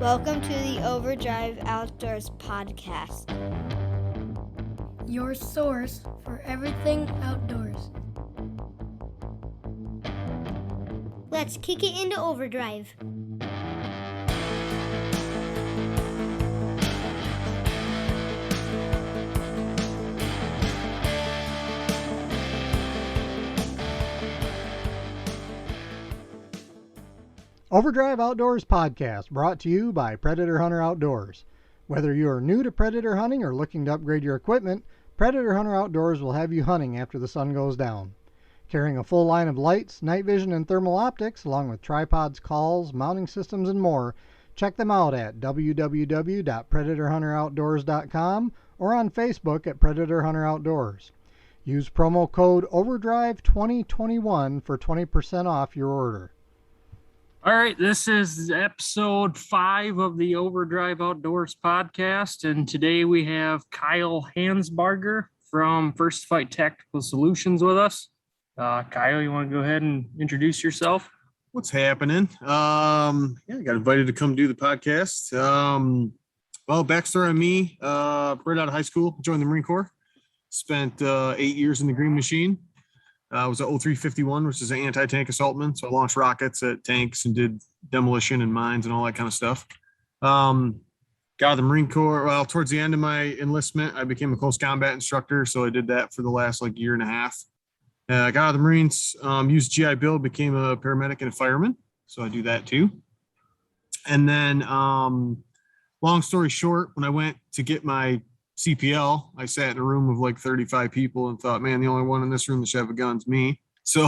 Welcome to the Overdrive Outdoors podcast, your source for everything outdoors. Let's kick it into overdrive. Overdrive Outdoors podcast brought to you by Predator Hunter Outdoors. Whether you are new to predator hunting or looking to upgrade your equipment, Predator Hunter Outdoors will have you hunting after the sun goes down. Carrying a full line of lights, night vision, and thermal optics, along with tripods, calls, mounting systems, and more, check them out at www.predatorhunteroutdoors.com or on Facebook at Predator Hunter Outdoors. Use promo code OVERDRIVE2021 for 20% off your order. All right, this is episode 5 of the Overdrive Outdoors podcast, and today we have Kyle Hansbarger from First Fight Tactical Solutions with us. Kyle, you want to go ahead and introduce yourself? What's happening? I got invited to come do the podcast. Backstory on me, right out of high school, joined the Marine Corps, spent 8 years in the Green Machine. I was a 0351, which is an anti-tank assaultman. So I launched rockets at tanks and did demolition and mines and all that kind of stuff. Got out of the Marine Corps. Well, towards the end of my enlistment, I became a close combat instructor. So I did that for the last year and a half. I got out of the Marines, used GI Bill, became a paramedic and a fireman. So I do that too. And then long story short, when I went to get my CPL, I sat in a room of 35 people and thought, man, the only one in this room that should have a gun's me. So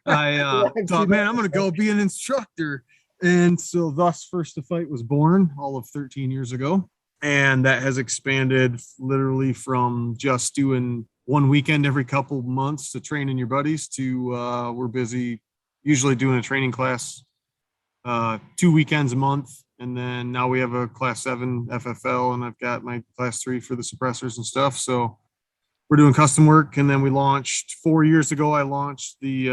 I thought, man, I'm going to go be an instructor. And so thus First to Fight was born all of 13 years ago. And that has expanded literally from just doing one weekend every couple months to training your buddies to we're busy usually doing a training class 2 weekends a month. And then now we have a class 7 FFL and I've got my class 3 for the suppressors and stuff. So we're doing custom work. And then we launched 4 years ago, I launched the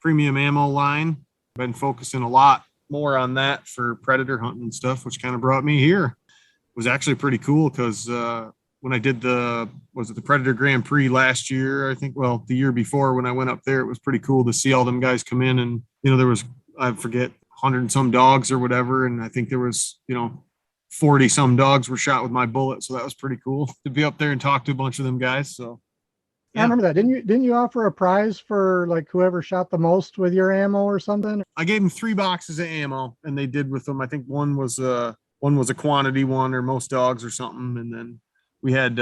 premium ammo line. Been focusing a lot more on that for predator hunting and stuff, which kind of brought me here. It was actually pretty cool because when I did the Predator Grand Prix last year, I think, the year before when I went up there, it was pretty cool to see all them guys come in and, there was, I forget, 100 and some dogs or whatever. And I think there was, 40 some dogs were shot with my bullet. So that was pretty cool to be up there and talk to a bunch of them guys. So yeah. I remember that. Didn't you offer a prize for whoever shot the most with your ammo or something? I gave them 3 boxes of ammo and they did with them. I think one was a quantity one or most dogs or something. And then we had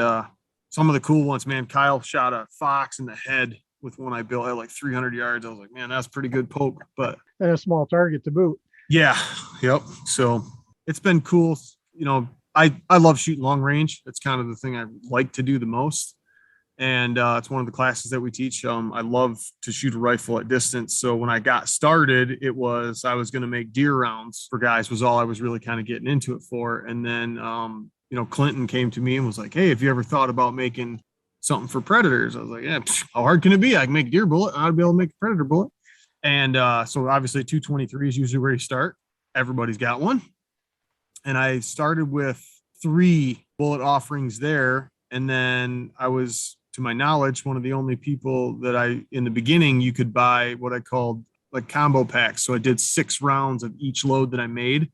some of the cool ones, man. Kyle shot a fox in the head with one I built at 300 yards. I was like, man, that's pretty good poke, and a small target to boot. Yeah. Yep. So it's been cool. I love shooting long range. It's kind of the thing I like to do the most. And it's one of the classes that we teach. I love to shoot a rifle at distance. So when I got started, I was going to make deer rounds for guys was all I was really kind of getting into it for. And then, Clinton came to me and was like, hey, have you ever thought about making something for predators? I was like, yeah, how hard can it be? I can make a deer bullet. I'd be able to make a predator bullet. And so obviously 223 is usually where you start. Everybody's got one. And I started with 3 bullet offerings there. And then I was, to my knowledge, one of the only people that in the beginning, you could buy what I called combo packs. So I did 6 rounds of each load that I made.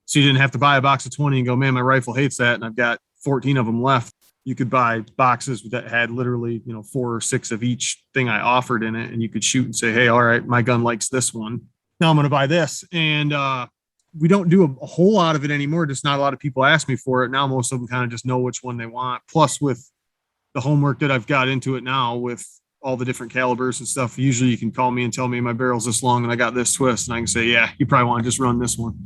So you didn't have to buy a box of 20 and go, man, my rifle hates that. And I've got 14 of them left. You could buy boxes that had literally, 4 or 6 of each thing I offered in it. And you could shoot and say, hey, all right, my gun likes this one. Now I'm going to buy this. And we don't do a whole lot of it anymore. Just not a lot of people ask me for it. Now most of them kind of just know which one they want. Plus with the homework that I've got into it now with all the different calibers and stuff, usually you can call me and tell me my barrel's this long and I got this twist. And I can say, yeah, you probably want to just run this one.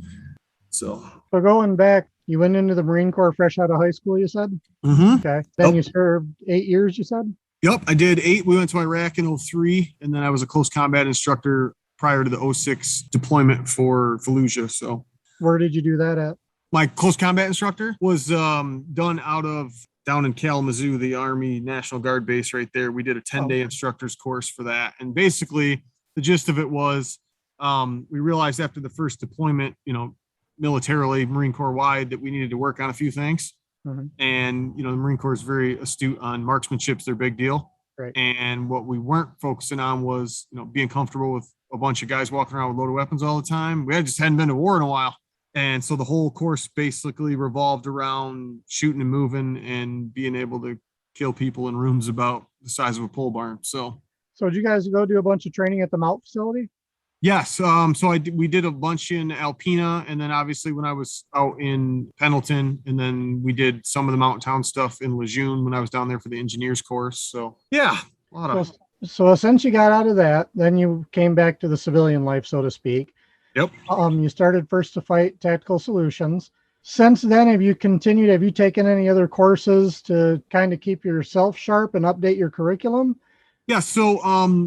So going back, you went into the Marine Corps fresh out of high school, you said? Mm-hmm. Okay. Then you served 8 years, you said? Yep, I did 8. We went to Iraq in 03, and then I was a close combat instructor prior to the 06 deployment for Fallujah. So where did you do that at? My close combat instructor was done down in Kalamazoo, the Army National Guard base right there. We did a 10-day instructor's course for that. And basically the gist of it was we realized after the first deployment, militarily, Marine Corps wide, that we needed to work on a few things. And, the Marine Corps is very astute on marksmanship. It's their big deal. Right. And what we weren't focusing on was, being comfortable with a bunch of guys walking around with loaded weapons all the time. We just hadn't been to war in a while. And so the whole course basically revolved around shooting and moving and being able to kill people in rooms about the size of a pole barn. So did you guys go do a bunch of training at the Mount facility? yes. We did a bunch in Alpena, and then obviously when I was out in Pendleton, and then we did some of the mountain town stuff in Lejeune when I was down there for the engineers course. So yeah, a lot of. So since you got out of that, then you came back to the civilian life, so to speak. Yep. You started First to Fight Tactical Solutions. Since then, have you taken any other courses to kind of keep yourself sharp and update your curriculum? Yeah. So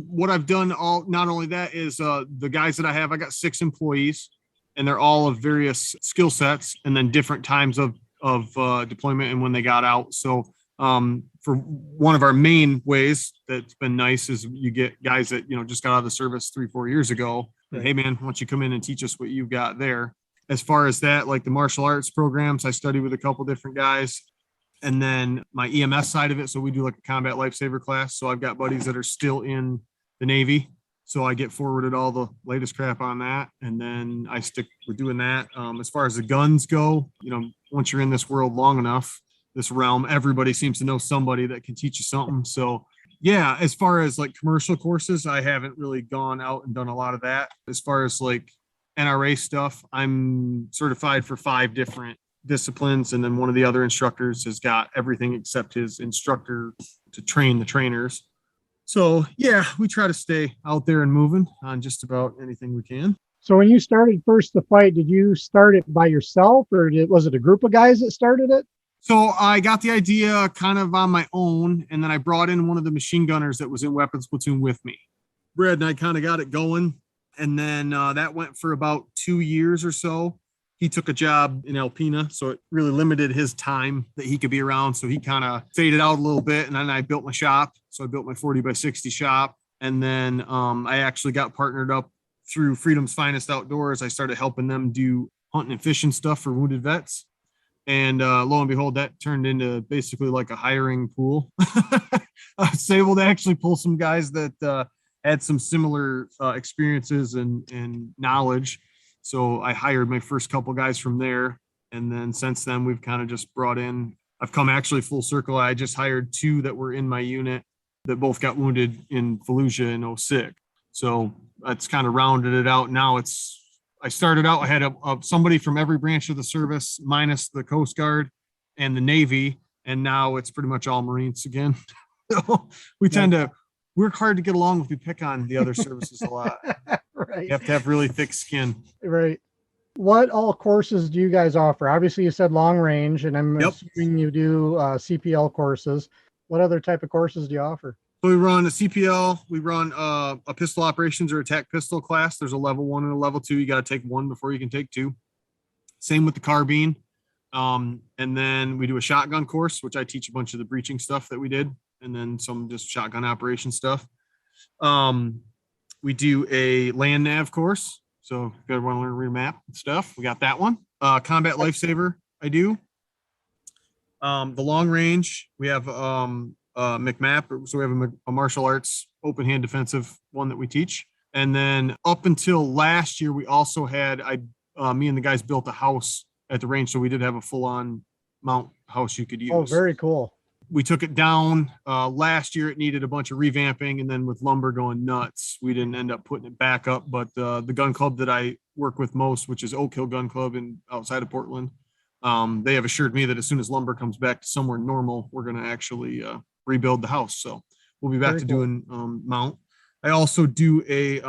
what I've done not only that is the guys that I got 6 employees, and they're all of various skill sets and then different times of deployment and when they got out. So for one of our main ways that's been nice is you get guys that, just got out of the service 3-4 years ago. Right. And, hey man, why don't you come in and teach us what you've got there? As far as that, like the martial arts programs, I study with a couple different guys. And then my EMS side of it. So we do like a combat lifesaver class. So I've got buddies that are still in the Navy. So I get forwarded all the latest crap on that. And then I stick with doing that. As far as the guns go, once you're in this world long enough, this realm, everybody seems to know somebody that can teach you something. So yeah, as far as like commercial courses, I haven't really gone out and done a lot of that. As far as like NRA stuff, I'm certified for 5 different disciplines, and then one of the other instructors has got everything except his instructor to train the trainers. So yeah, we try to stay out there and moving on just about anything we can. So when you started First to Fight, did you start it by yourself, or was it a group of guys that started it? So I got the idea kind of on my own, and then I brought in one of the machine gunners that was in weapons platoon with me. Brad and I kind of got it going, and then that went for about 2 years or so. He took a job in Alpena, so it really limited his time that he could be around. So he kind of faded out a little bit, and then I built my shop. So I built my 40x60 shop, and then I actually got partnered up through Freedom's Finest Outdoors. I started helping them do hunting and fishing stuff for wounded vets. And lo and behold, that turned into basically like a hiring pool. I was able to actually pull some guys that had some similar experiences and knowledge. So I hired my first couple guys from there. And then since then, we've kind of just brought in, I've come actually full circle. I just hired 2 that were in my unit that both got wounded in Fallujah in 06. So that's kind of rounded it out. Now I started out, I had somebody from every branch of the service minus the Coast Guard and the Navy. And now it's pretty much all Marines again. So we tend to work hard to get along if we pick on the other services a lot. Right. You have to have really thick skin. Right. What all courses do you guys offer? Obviously you said long range, and I'm assuming you do CPL courses. What other type of courses do you offer? So we run a CPL, we run a pistol operations or attack pistol class. There's a level 1 and a level 2. You got to take 1 before you can take 2. Same with the carbine. And then we do a shotgun course, which I teach a bunch of the breaching stuff that we did, and then some just shotgun operation stuff. We do a land nav course. So if you want to learn to read a map and stuff, we got that one. Combat lifesaver, I do. The long range, we have McMap. So we have a martial arts open hand defensive one that we teach. And then up until last year, we also had, me and the guys built a house at the range. So we did have a full on mount house you could use. Oh, very cool. We took it down last year. It needed a bunch of revamping, and then with lumber going nuts, we didn't end up putting it back up. But the gun club that I work with most, which is Oak Hill Gun Club outside of Portland, they have assured me that as soon as lumber comes back to somewhere normal, we're going to actually rebuild the house. So we'll be back doing mount. I also do a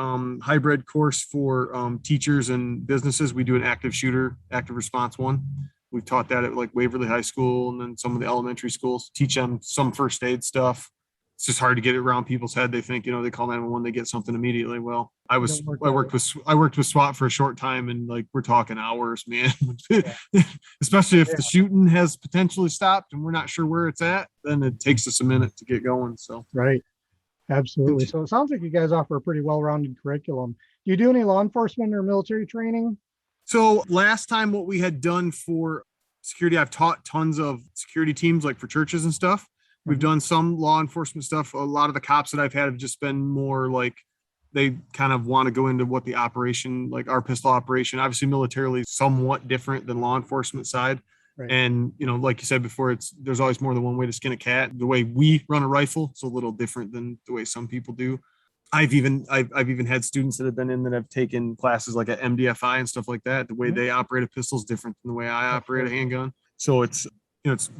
hybrid course for teachers and businesses. We do an active shooter, active response one. We've taught that at like Waverly High School and then some of the elementary schools, teach them some first aid stuff. It's just hard to get it around people's head. They think, they call 911, they get something immediately. Well, I worked with SWAT for a short time, and like, we're talking hours, man. Especially if the shooting has potentially stopped and we're not sure where it's at, then it takes us a minute to get going. So, right. Absolutely. So it sounds like you guys offer a pretty well-rounded curriculum. Do you do any law enforcement or military training? So last time what we had done for security, I've taught tons of security teams like for churches and stuff. We've done some law enforcement stuff. A lot of the cops that I've had have just been more like they kind of want to go into what the operation, like our pistol operation, obviously militarily is somewhat different than law enforcement side. Right. And, like you said before, there's always more than one way to skin a cat. The way we run a rifle is a little different than the way some people do. I've even had students that have been in that have taken classes like at MDFI and stuff like that. The way they operate a pistol is different than the way I operate a handgun. So it's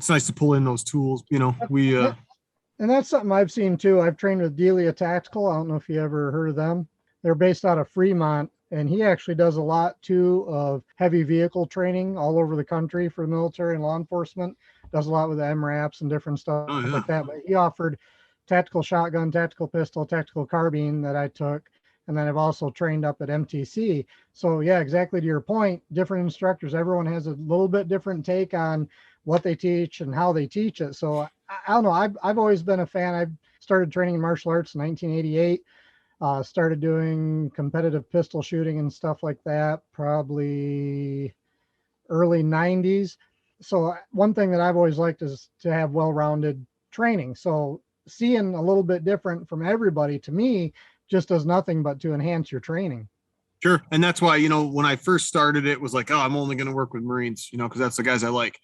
nice to pull in those tools. And that's something I've seen too. I've trained with Delia Tactical. I don't know if you ever heard of them. They're based out of Fremont, and he actually does a lot too of heavy vehicle training all over the country for the military and law enforcement. Does a lot with the MRAPs and different stuff like that. But he offered tactical shotgun, tactical pistol, tactical carbine that I took. And then I've also trained up at MTC. So yeah, exactly to your point, different instructors, everyone has a little bit different take on what they teach and how they teach it. So I don't know. I've always been a fan. I started training in martial arts in 1988. Started doing competitive pistol shooting and stuff like that, probably early 90s. So one thing that I've always liked is to have well-rounded training. So seeing a little bit different from everybody, to me, just does nothing but to enhance your training. Sure. And that's why, when I first started, it was like, oh, I'm only going to work with Marines, because that's the guys I like.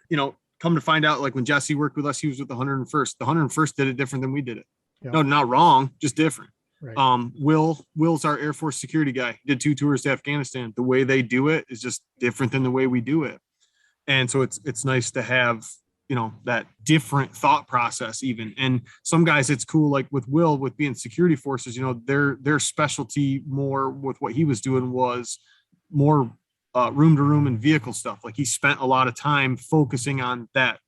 Come to find out, like when Jesse worked with us, he was with the 101st. The 101st did it different than we did it. Yep. No, not wrong, just different. Right. Will's our Air Force security guy. He did 2 tours to Afghanistan. The way they do it is just different than the way we do it. And so it's nice to have, that different thought process even. And some guys, it's cool, like with Will, with being security forces, their specialty more with what he was doing was more room to room and vehicle stuff. Like he spent a lot of time focusing on that,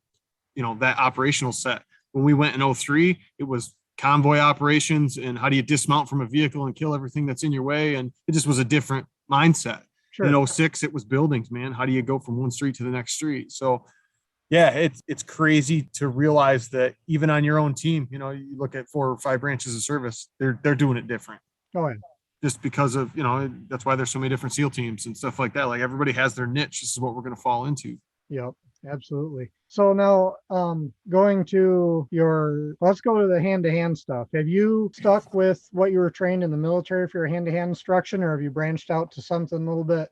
that operational set. When we went in 2003, it was convoy operations and how do you dismount from a vehicle and kill everything that's in your way. And it just was a different mindset. Sure. In 2006, it was buildings, man. How do you go from one street to the next street? So yeah, it's crazy to realize that even on your own team, you look at 4 or 5 branches of service, they're doing it different. Oh, yeah. Just because of, that's why there's so many different SEAL teams and stuff like that. Like everybody has their niche. This is what we're going to fall into. Yep, absolutely. So now going to let's go to the hand-to-hand stuff. Have you stuck with what you were trained in the military for your hand-to-hand instruction, or have you branched out to something a little bit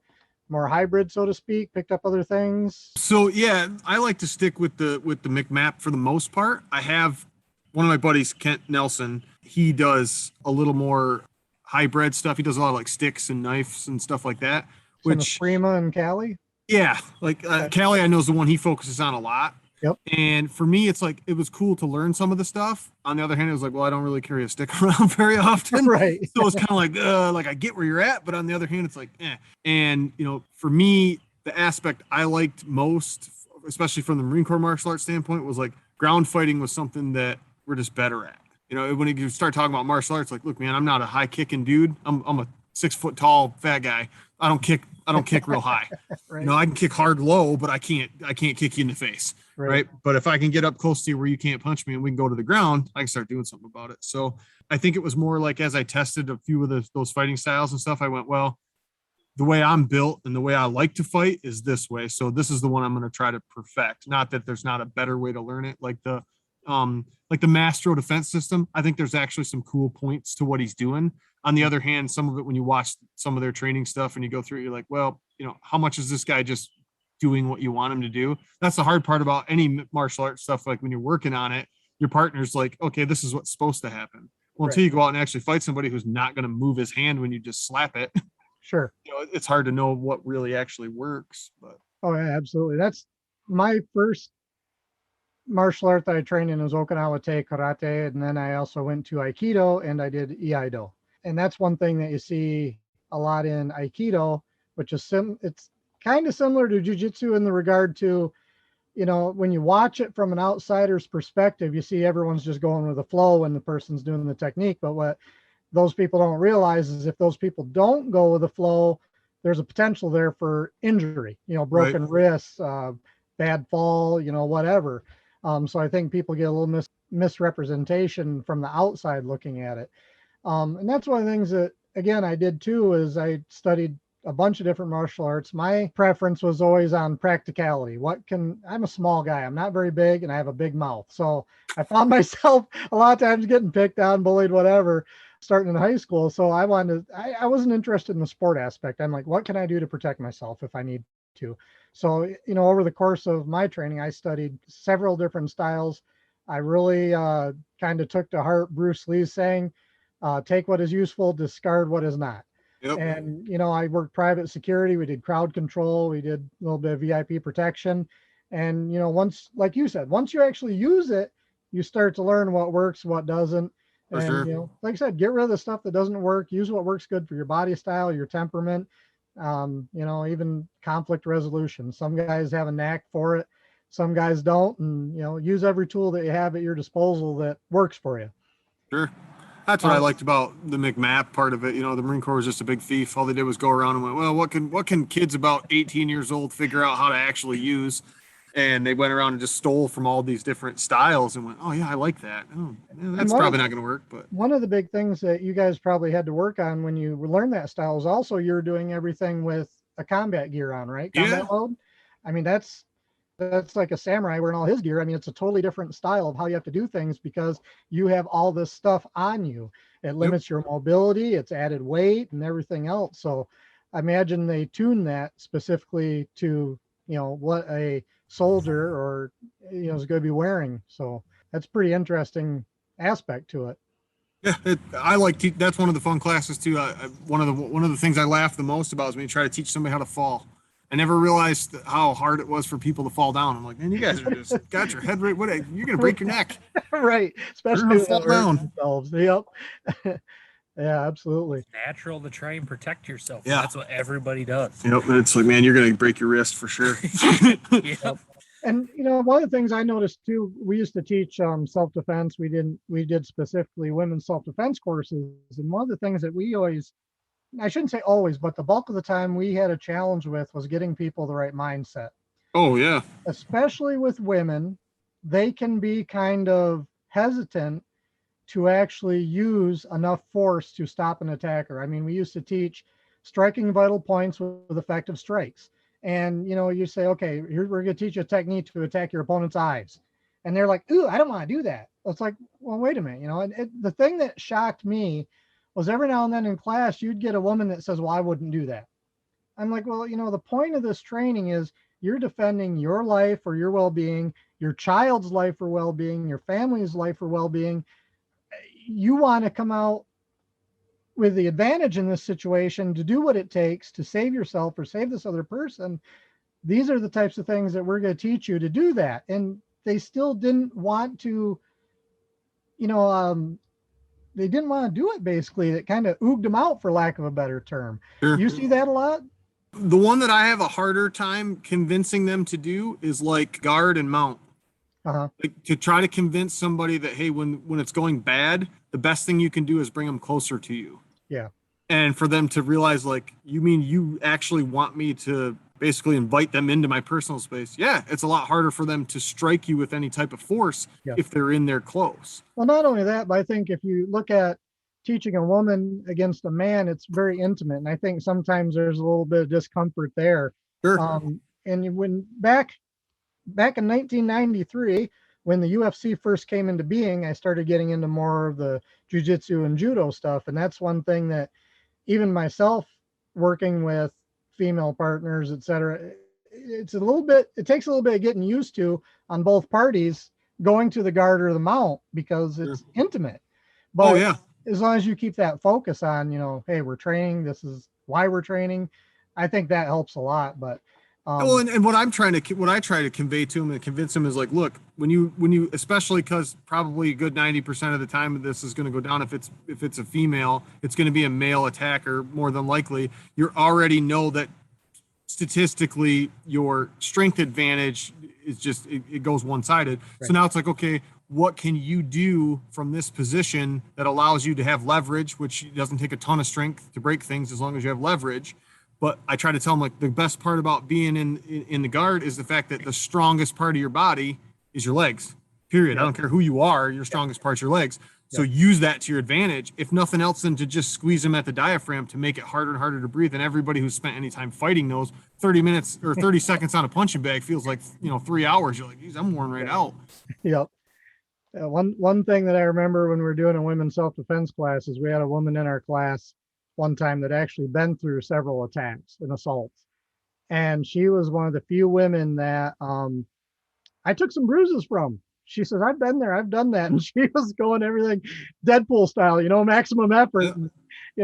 more hybrid, so to speak, picked up other things? So yeah, I like to stick with the McMap for the most part. I have one of my buddies, Kent Nelson. He does a little more hybrid stuff. He does a lot of like sticks and knives and stuff like that. Which Prima and Cali? Yeah, like Cali, I know is the one he focuses on a lot. Yep. And for me, it's like it was cool to learn some of the stuff. On the other hand, it was like, well, I don't really carry a stick around very often. Right. So it's kind of like I get where you're at, but on the other hand, it's like, eh. And for me, the aspect I liked most, especially from the Marine Corps martial arts standpoint, was like ground fighting was something that we're just better at. When you start talking about martial arts, like, look, man, I'm not a high kicking dude. I'm a 6 foot tall fat guy. I don't kick real high. Right. I can kick hard low, but I can't kick you in the face. Right. But if I can get up close to you where you can't punch me and we can go to the ground, I can start doing something about it. So I think it was more like, as I tested a few of those fighting styles and stuff, I went, well, the way I'm built and the way I like to fight is this way. So this is the one I'm going to try to perfect. Not that there's not a better way to learn it. Like the Mastro defense system, I think there's actually some cool points to what he's doing. On the other hand, some of it, when you watch some of their training stuff and you go through it, you're like, well, how much is this guy just doing what you want him to do? That's the hard part about any martial arts stuff. Like when you're working on it, your partner's like, okay, this is what's supposed to happen. Well, until you go out and actually fight somebody who's not going to move his hand when you just slap it. Sure. It's hard to know what really actually works. But oh yeah, absolutely. That's my first martial art that I trained in was Okinawa Te Karate, and then I also went to Aikido and I did Iaido. And that's one thing that you see a lot in Aikido, which is it's kind of similar to Jiu-Jitsu in the regard to, when you watch it from an outsider's perspective, you see everyone's just going with the flow when the person's doing the technique. But what those people don't realize is if those people don't go with the flow, there's a potential there for injury, broken wrists, bad fall, whatever. So I think people get a little misrepresentation from the outside looking at it. And that's one of the things that, again, I did too, is I studied a bunch of different martial arts. My preference was always on practicality. I'm a small guy. I'm not very big and I have a big mouth. So I found myself a lot of times getting picked on, bullied, whatever, starting in high school. So I wasn't interested in the sport aspect. I'm like, what can I do to protect myself if I need to? So, over the course of my training, I studied several different styles. I really kind of took to heart Bruce Lee's saying, take what is useful, discard what is not. Yep. And, I worked private security. We did crowd control. We did a little bit of VIP protection. And, once, like you said, once you actually use it, you start to learn what works, what doesn't. For And, sure. like I said, get rid of the stuff that doesn't work. Use what works good for your body style, your temperament, even conflict resolution. Some guys have a knack for it. Some guys don't. And, use every tool that you have at your disposal that works for you. Sure. That's what I liked about the McMap part of it. The Marine Corps was just a big thief. All they did was go around and went, well, what can kids about 18 years old figure out how to actually use? And they went around and just stole from all these different styles and went, oh yeah, I like that. Oh, yeah, that's probably not going to work. But one of the big things that you guys probably had to work on when you learned that style is also you're doing everything with a combat gear on, right? Combat mode. I mean, that's like a samurai wearing all his gear. I mean, it's a totally different style of how you have to do things because you have all this stuff on you. It limits your mobility, it's added weight and everything else. So I imagine they tune that specifically to, what a soldier or, is going to be wearing. So that's pretty interesting aspect to it. Yeah, I like that's one of the fun classes too. One of the things I laugh the most about is when you try to teach somebody how to fall. I never realized how hard it was for people to fall down. I'm like, man, you guys are just got your head right. You're gonna break your neck, right? Especially when fall down. Themselves. Yep. Yeah, absolutely. It's natural to try and protect yourself. Yeah, that's what everybody does. Yep. It's like, man, you're gonna break your wrist for sure. Yep. And one of the things I noticed too, we used to teach self-defense. We did specifically women's self-defense courses, and one of the things that we always, I shouldn't say always, but the bulk of the time we had a challenge with was getting people the right mindset. Oh yeah. Especially with women, they can be kind of hesitant to actually use enough force to stop an attacker. I mean, we used to teach striking vital points with effective strikes. And, you say, okay, we're going to teach you a technique to attack your opponent's eyes. And they're like, ooh, I don't want to do that. It's like, well, wait a minute. And the thing that shocked me was every now and then in class, you'd get a woman that says, well, I wouldn't do that. I'm like, well, the point of this training is you're defending your life or your well-being, your child's life or well-being, your family's life or well-being. You want to come out with the advantage in this situation to do what it takes to save yourself or save this other person. These are the types of things that we're going to teach you to do that. And they still didn't want to, they didn't want to do it. Basically, it kind of ooged them out, for lack of a better term. Sure. You see that a lot? The one that I have a harder time convincing them to do is like guard and mount. Like to try to convince somebody that, hey, when it's going bad, the best thing you can do is bring them closer to you. Yeah. And for them to realize, like, you mean you actually want me to basically invite them into my personal space? Yeah, it's a lot harder for them to strike you with any type of force if they're in there close. Well, not only that, but I think if you look at teaching a woman against a man, it's very intimate. And I think sometimes there's a little bit of discomfort there. Sure. And when back in 1993, when the UFC first came into being, I started getting into more of the jiu-jitsu and judo stuff. And that's one thing that even myself working with female partners, et cetera, it takes a little bit of getting used to on both parties going to the guard or the mount because it's intimate. But as long as you keep that focus on, hey, we're training, this is why we're training, I think that helps a lot. But and what I try to convey to them and convince them is like, look, when you especially because probably a good 90% of the time of this is going to go down if it's a female, it's going to be a male attacker more than likely. You already know that statistically your strength advantage is just it goes one-sided. Right. So now it's like, okay, what can you do from this position that allows you to have leverage, which doesn't take a ton of strength to break things as long as you have leverage. But I try to tell them, like, the best part about being in the guard is the fact that the strongest part of your body is your legs, period. I don't care who you are, your strongest part's your legs. So use that to your advantage, if nothing else than to just squeeze them at the diaphragm to make it harder and harder to breathe. And everybody who's spent any time fighting knows 30 minutes or 30 seconds on a punching bag feels like, 3 hours. You're like, geez, I'm worn right out. Yep. One thing that I remember when we were doing a women's self-defense class is we had a woman in our class one time that actually been through several attacks and assaults. And she was one of the few women that I took some bruises from. She says, I've been there, I've done that. And she was going everything Deadpool style, maximum effort. And,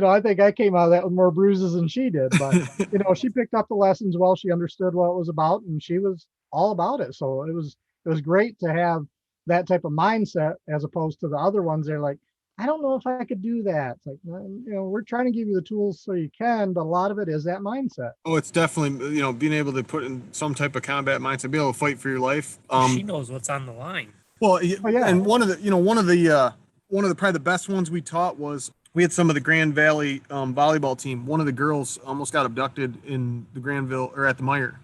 I think I came out of that with more bruises than she did. But, she picked up the lessons well. She understood what it was about, and she was all about it. So it was great to have that type of mindset as opposed to the other ones. They're like, I don't know if I could do that. It's like, we're trying to give you the tools so you can, but a lot of it is that mindset. Oh, it's definitely, being able to put in some type of combat mindset, be able to fight for your life. She knows what's on the line. Well, yeah. And one of the probably the best ones we taught was we had some of the Grand Valley volleyball team. One of the girls almost got abducted in the Granville or at the Meyer.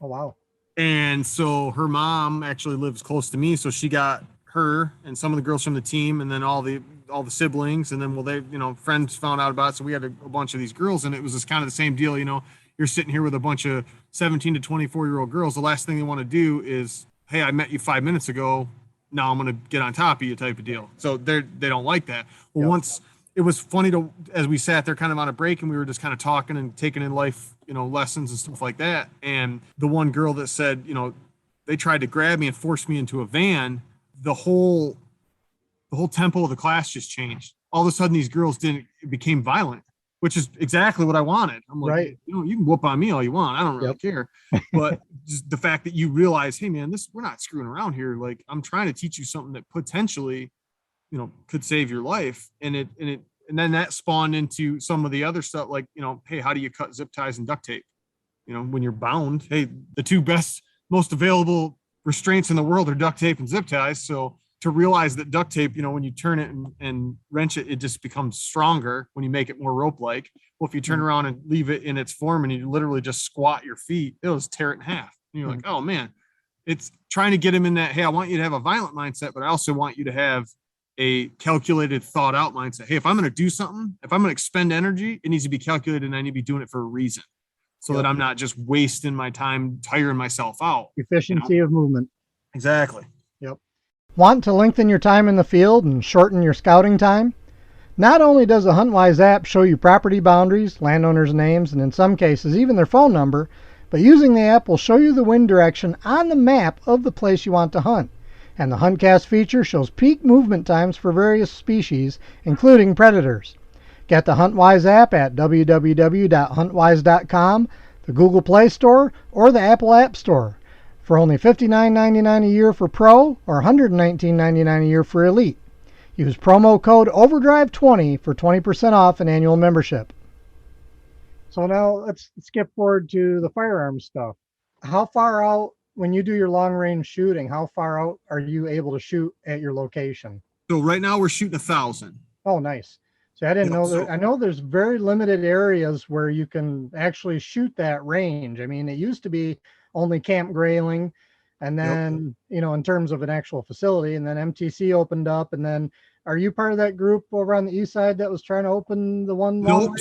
Oh, wow. And so her mom actually lives close to me. So she got her and some of the girls from the team, and then all the siblings. And then, friends found out about it. So we had a bunch of these girls, and it was just kind of the same deal. You're sitting here with a bunch of 17 to 24-year-old girls. The last thing they want to do is, hey, I met you 5 minutes ago. Now I'm going to get on top of you type of deal. So they don't like that. Well, once it was funny as we sat there kind of on a break and we were just kind of talking and taking in life, lessons and stuff like that. And the one girl that said, they tried to grab me and force me into a van, the whole tempo of the class just changed. All of a sudden these girls became violent, which is exactly what I wanted. I'm like, right. You can whoop on me all you want. I don't really care. But just the fact that you realize, hey man, we're not screwing around here. Like, I'm trying to teach you something that potentially, could save your life. And then that spawned into some of the other stuff, like, hey, how do you cut zip ties and duct tape? When you're bound, hey, the two best, most available restraints in the world are duct tape and zip ties. So to realize that duct tape, when you turn it and wrench it, it just becomes stronger when you make it more rope-like. Well, if you turn around and leave it in its form and you literally just squat your feet, it'll just tear it in half. And you're like, oh man, it's trying to get him in that, hey, I want you to have a violent mindset, but I also want you to have a calculated, thought out mindset. Hey, if I'm going to do something, if I'm going to expend energy, it needs to be calculated and I need to be doing it for a reason so that I'm not just wasting my time, tiring myself out. Efficiency of movement. Exactly. Want to lengthen your time in the field and shorten your scouting time? Not only does the Huntwise app show you property boundaries, landowners' names, and in some cases even their phone number, but using the app will show you the wind direction on the map of the place you want to hunt. And the HuntCast feature shows peak movement times for various species, including predators. Get the Huntwise app at www.huntwise.com, the Google Play Store, or the Apple App Store. For only $59.99 a year for Pro or $119.99 a year for Elite. Use promo code OVERDRIVE20 for 20% off an annual membership. So now let's skip forward to the firearms stuff. How far out, when you do your long range shooting, how far out are you able to shoot at your location? So right now we're shooting 1,000. Oh, nice. So I didn't know that. I know there's very limited areas where you can actually shoot that range. I mean, it used to be only Camp Grayling, and then in terms of an actual facility, and then MTC opened up. And then are you part of that group over on the east side that was trying to open the one? Nope.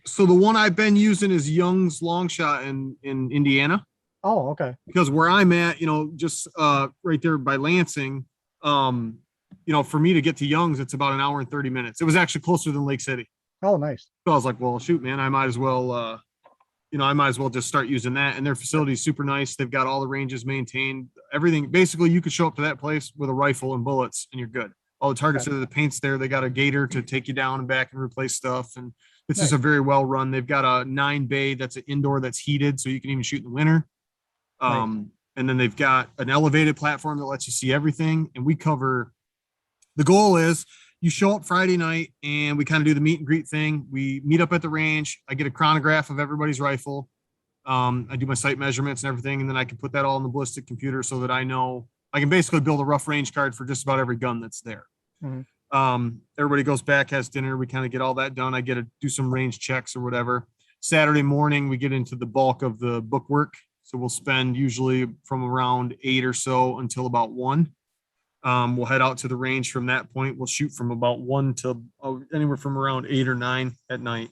So the one I've been using is Young's Long Shot in Indiana. Oh, okay. Because where I'm at, just right there by Lansing, for me to get to Young's, it's about an hour and 30 minutes. It was actually closer than Lake City. Oh, nice. So I was like, well, shoot, man, I might as well just start using that. And their facility is super nice. They've got all the ranges maintained, everything. Basically, you could show up to that place with a rifle and bullets and you're good. All the targets are the paint's there. They got a gator to take you down and back and replace stuff. And it's just a very well run. They've got a 9-bay that's an indoor that's heated, so you can even shoot in the winter. And then they've got an elevated platform that lets you see everything. And we cover, the goal is you show up Friday night and we kind of do the meet and greet thing. We meet up at the range. I get a chronograph of everybody's rifle. I do my sight measurements and everything. And then I can put that all in the ballistic computer so that I know I can basically build a rough range card for just about every gun that's there. Everybody goes back, has dinner. We kind of get all that done. I get to do some range checks or whatever. Saturday morning, we get into the bulk of the book work. So we'll spend usually from around 8 or so until about 1. We'll head out to the range from that point. We'll shoot from about 1 to anywhere from around 8 or 9 at night,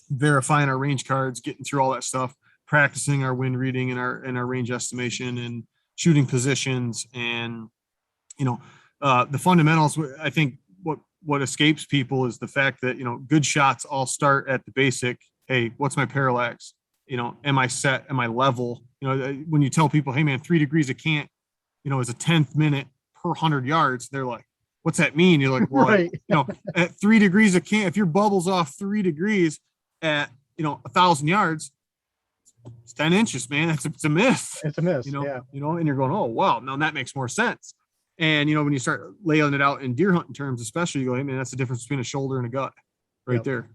verifying our range cards, getting through all that stuff, practicing our wind reading and our range estimation and shooting positions. And, the fundamentals, I think what escapes people is the fact that, good shots all start at the basic. Hey, what's my parallax? Am I set? Am I level? When you tell people, hey man, 3 degrees of cant, is a 10th minute per 100 yards. They're like, what's that mean? You're like, well, Right. at 3 degrees of cant, if your bubble's off 3 degrees at, 1,000 yards, it's 10 inches, man. It's a miss. It's a miss. And Yeah. you're going, oh, wow. Now that makes more sense. And, when you start laying it out in deer hunting terms, especially, you go, hey man, that's the difference between a shoulder and a gut right Yep. there.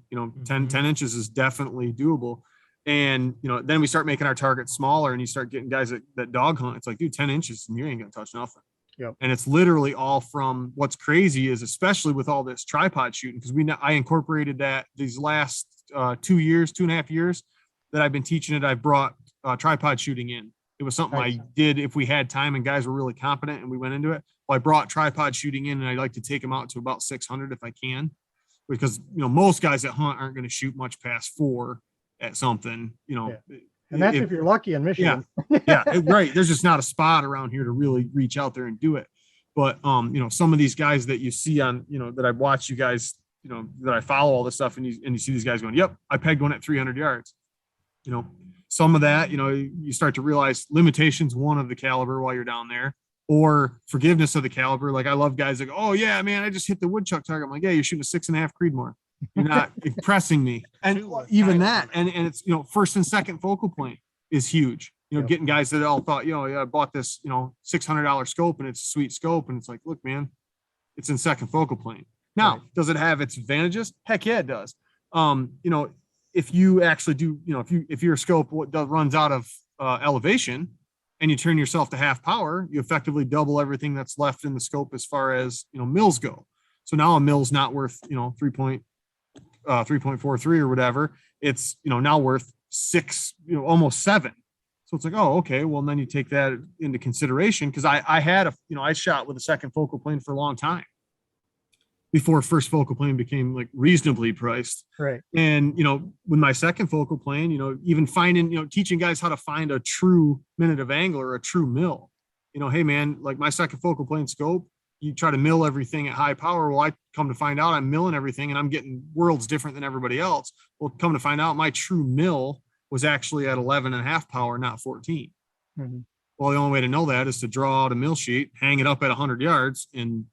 10 inches is definitely doable. And, then we start making our targets smaller and you start getting guys that dog hunt. It's like, dude, 10 inches and you ain't going to touch nothing. Yep. And it's literally all from what's crazy is, especially with all this tripod shooting, because I incorporated that these last 2.5 years that I've been teaching it. I've brought tripod shooting in. It was something Nice. I did if we had time and guys were really competent and we went into it. Well, I brought tripod shooting in and I like to take them out to about 600 if I can, because, most guys that hunt aren't going to shoot much past 4 at something, Yeah. And that's if you're lucky in Michigan. Right. There's just not a spot around here to really reach out there and do it. But, some of these guys that you see on, that I've watched you guys, that I follow all this stuff and you see these guys going, yep, I pegged one at 300 yards. Some of that, you start to realize limitations, one of the caliber while you're down there, or forgiveness of the caliber. Like I love guys like, oh yeah, man, I just hit the woodchuck target. I'm like, yeah, you're shooting a 6.5 Creedmoor. You're not impressing me. And even that, and it's, first and second focal point is huge. Yep. Getting guys that all thought, I bought this, $600 scope and it's a sweet scope. And it's like, look, man, it's in second focal plane. Now, Right. Does it have its advantages? Heck yeah, it does. If you actually do, if your scope runs out of elevation and you turn yourself to half power, you effectively double everything that's left in the scope as far as, mills go. So now a mill's not worth, 3.43 or whatever. It's, now worth 6, almost 7. So it's like, oh, okay. Well, and then you take that into consideration. Cause I had I shot with a second focal plane for a long time before first focal plane became like reasonably priced. Right. And, with my second focal plane, even finding, teaching guys how to find a true minute of angle or a true mill, hey man, like my second focal plane scope, you try to mill everything at high power. Well, I come to find out I'm milling everything and I'm getting worlds different than everybody else. Well, come to find out my true mill was actually at 11.5 power, not 14. Mm-hmm. Well, the only way to know that is to draw out a mill sheet, hang it up at 100 yards and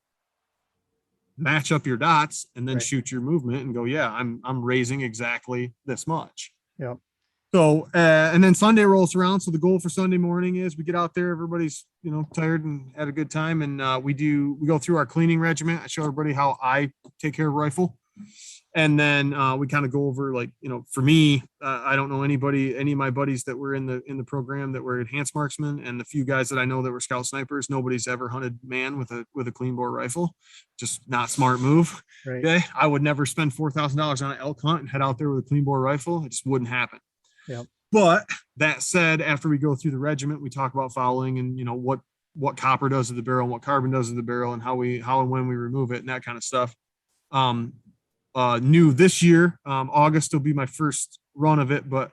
match up your dots and then Right. shoot your movement and go, yeah, I'm raising exactly this much. Yep. So, and then Sunday rolls around. So the goal for Sunday morning is we get out there, everybody's, tired and had a good time. And we go through our cleaning regimen. I show everybody how I take care of rifle. And then we kind of go over like, for me, I don't know any of my buddies that were in the program that were enhanced marksmen, and the few guys that I know that were scout snipers, nobody's ever hunted man with a clean bore rifle. Just not smart move. Right. Okay. I would never spend $4,000 on an elk hunt and head out there with a clean bore rifle. It just wouldn't happen. Yep. But that said, after we go through the regiment, we talk about fouling and, what copper does to the barrel and what carbon does to the barrel and how and when we remove it and that kind of stuff. New this year, August will be my first run of it, but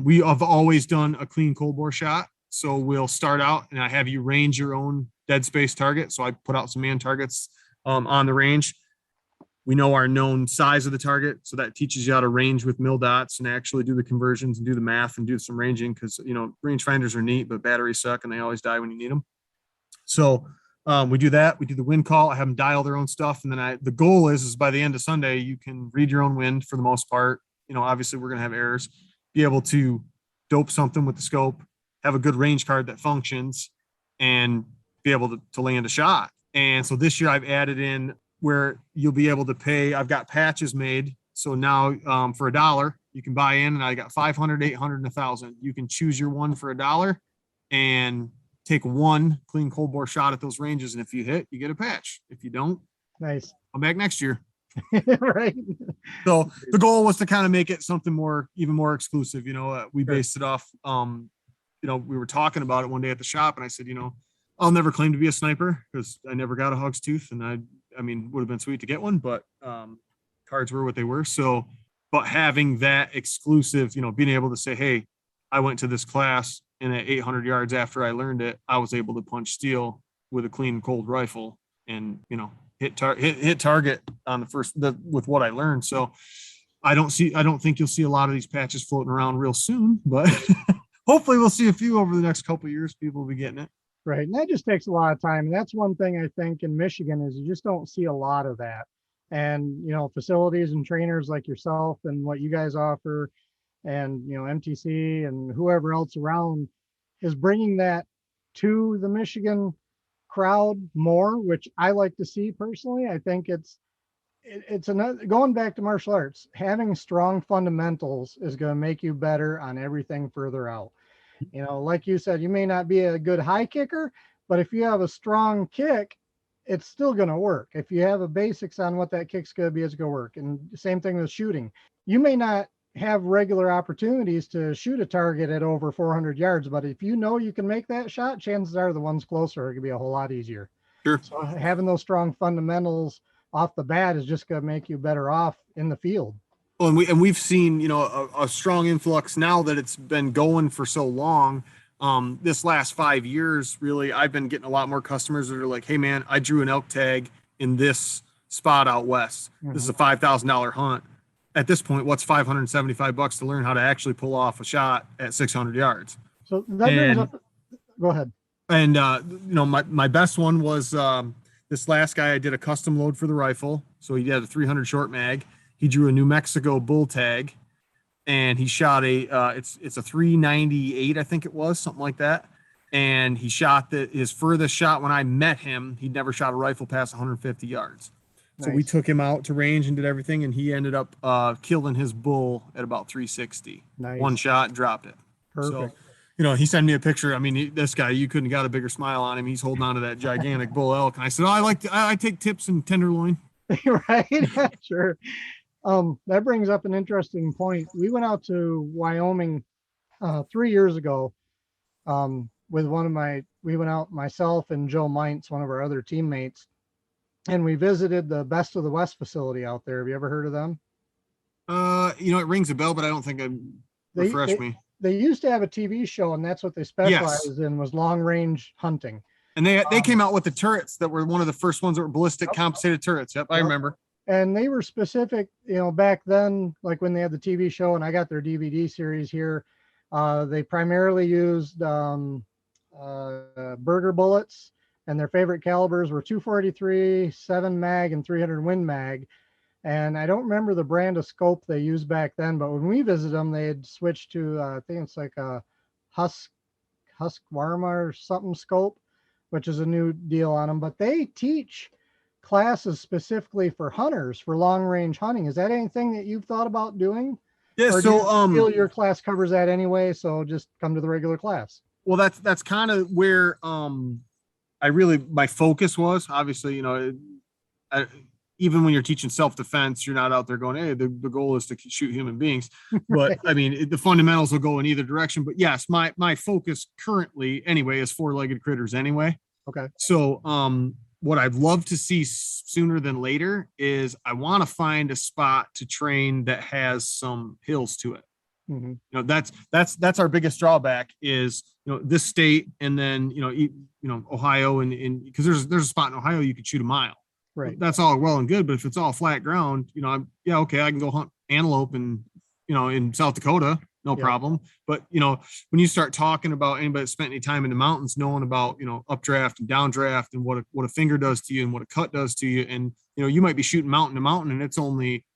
we have always done a clean cold bore shot. So we'll start out and I have you range your own dead space target. So I put out some man targets on the range. We know our known size of the target. So that teaches you how to range with mil dots and actually do the conversions and do the math and do some ranging. Cause range finders are neat, but batteries suck and they always die when you need them. So we do that. We do the wind call. I have them dial their own stuff. And then the goal is by the end of Sunday, you can read your own wind for the most part. Obviously we're going to have errors, be able to dope something with the scope, have a good range card that functions and be able to land a shot. And so this year I've added in where you'll be able to pay. I've got patches made. So now for $1, you can buy in and I got 500, 800 and 1,000. You can choose your one for $1 and take one clean cold bore shot at those ranges. And if you hit, you get a patch. If you don't, Nice. come back next year. Right. So the goal was to kind of make it something even more exclusive. We Sure. based it off, we were talking about it one day at the shop and I said, I'll never claim to be a sniper because I never got a hog's tooth, and I mean, would have been sweet to get one, but cards were what they were. So, but having that exclusive, being able to say, hey, I went to this class, and at 800 yards after I learned it, I was able to punch steel with a clean, cold rifle, and hit target on the first with what I learned. So, I don't think you'll see a lot of these patches floating around real soon, but hopefully we'll see a few over the next couple of years. People will be getting it. Right. And that just takes a lot of time. And that's one thing I think in Michigan is you just don't see a lot of that. And, facilities and trainers like yourself and what you guys offer and, MTC and whoever else around is bringing that to the Michigan crowd more, which I like to see personally. I think it's another, going back to martial arts, having strong fundamentals is going to make you better on everything further out. Like you said, you may not be a good high kicker, but if you have a strong kick, it's still going to work. If you have a basics on what that kick's going to be, it's going to work. And same thing with shooting. You may not have regular opportunities to shoot a target at over 400 yards, but if you can make that shot, chances are the ones closer are going to be a whole lot easier. Sure. So having those strong fundamentals off the bat is just going to make you better off in the field. Well, and we've seen, a strong influx now that it's been going for so long. This last 5 years, really, I've been getting a lot more customers that are like, hey man, I drew an elk tag in this spot out west. This is a $5,000 hunt. At this point, what's $575 to learn how to actually pull off a shot at 600 yards? So that brings up, go ahead. And, my best one was, this last guy, I did a custom load for the rifle. So he had a 300 short mag. He drew a New Mexico bull tag, and he shot it's a 398, I think it was, something like that. And he shot his furthest shot when I met him. He'd never shot a rifle past 150 yards. So we took him out to range and did everything, and he ended up killing his bull at about 360. Nice. One shot, dropped it. Perfect. So, he sent me a picture. I mean, this guy, you couldn't have got a bigger smile on him. He's holding on to that gigantic bull elk. And I said, I take tips in tenderloin. Right. Sure. That brings up an interesting point. We went out to Wyoming 3 years ago with we went out, myself and Joe Mintz, one of our other teammates, and we visited the Best of the West facility out there. Have you ever heard of them? It rings a bell, but I don't think refresh me. They used to have a TV show, and that's what they specialized in, was long range hunting. And they came out with the turrets that were one of the first ones that were ballistic compensated turrets. Yep, I remember. And they were specific, back then, like when they had the TV show, and I got their DVD series here. They primarily used Burger bullets, and their favorite calibers were 243, 7 mag, and 300 Win mag. And I don't remember the brand of scope they used back then, but when we visited them, they had switched to, I think it's like a Husqvarna or something scope, which is a new deal on them. But they teach classes specifically for hunters, for long range hunting. Is that anything that you've thought about doing? Yeah. Or So do you feel your class covers that anyway, so just come to the regular class? Well, that's kind of where my focus was. Obviously, even when you're teaching self-defense, you're not out there going, hey, the goal is to shoot human beings. But I mean, the fundamentals will go in either direction. But yes, my focus currently anyway is four-legged critters anyway. Okay. So what I'd love to see sooner than later is I want to find a spot to train that has some hills to it. Mm-hmm. That's our biggest drawback is, this state, and then, Ohio, and because there's a spot in Ohio you could shoot a mile. Right. That's all well and good, but if it's all flat ground, okay, I can go hunt antelope and, in South Dakota, no problem. But, when you start talking about anybody that spent any time in the mountains, knowing about, updraft and downdraft and what a finger does to you and what a cut does to you. And, you might be shooting mountain to mountain and it's only,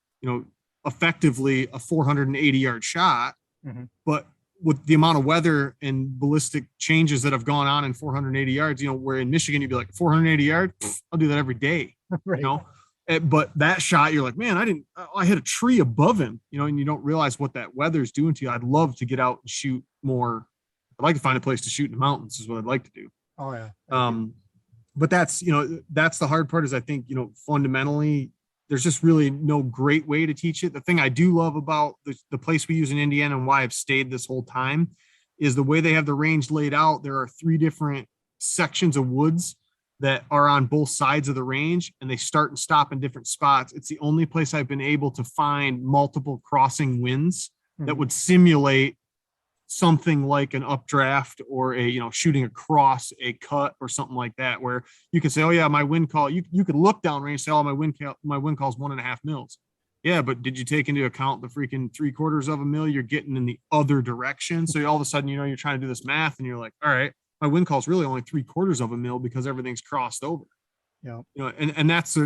effectively a 480 yard shot. Mm-hmm. But with the amount of weather and ballistic changes that have gone on in 480 yards, where in Michigan, you'd be like 480 yards, I'll do that every day, right. But that shot, you're like, man, I hit a tree above him, and you don't realize what that weather's doing to you. I'd love to get out and shoot more. I'd like to find a place to shoot in the mountains is what I'd like to do. Oh yeah. But that's the hard part is I think, fundamentally, there's just really no great way to teach it. The thing I do love about the place we use in Indiana and why I've stayed this whole time is the way they have the range laid out. There are 3 different sections of woods that are on both sides of the range, and they start and stop in different spots. It's the only place I've been able to find multiple crossing winds that would simulate something like an updraft or shooting across a cut or something like that, where you can say, oh yeah, my wind call, you could look downrange and say, oh, my wind call is 1.5 mils. Yeah, but did you take into account the freaking 3/4 of a mil you're getting in the other direction? So all of a sudden, you're trying to do this math and you're like, all right, my wind call is really only 3/4 of a mil because everything's crossed over. Yeah. And that's,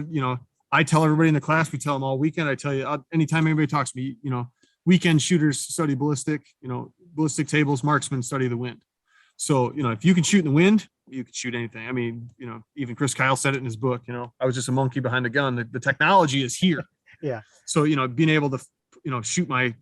I tell everybody in the class, we tell them all weekend, I tell you, anytime anybody talks to me, weekend shooters study ballistic tables, marksmen study the wind. So, if you can shoot in the wind, you can shoot anything. I mean, even Chris Kyle said it in his book, I was just a monkey behind a gun. The technology is here. Yeah. So, being able to, shoot my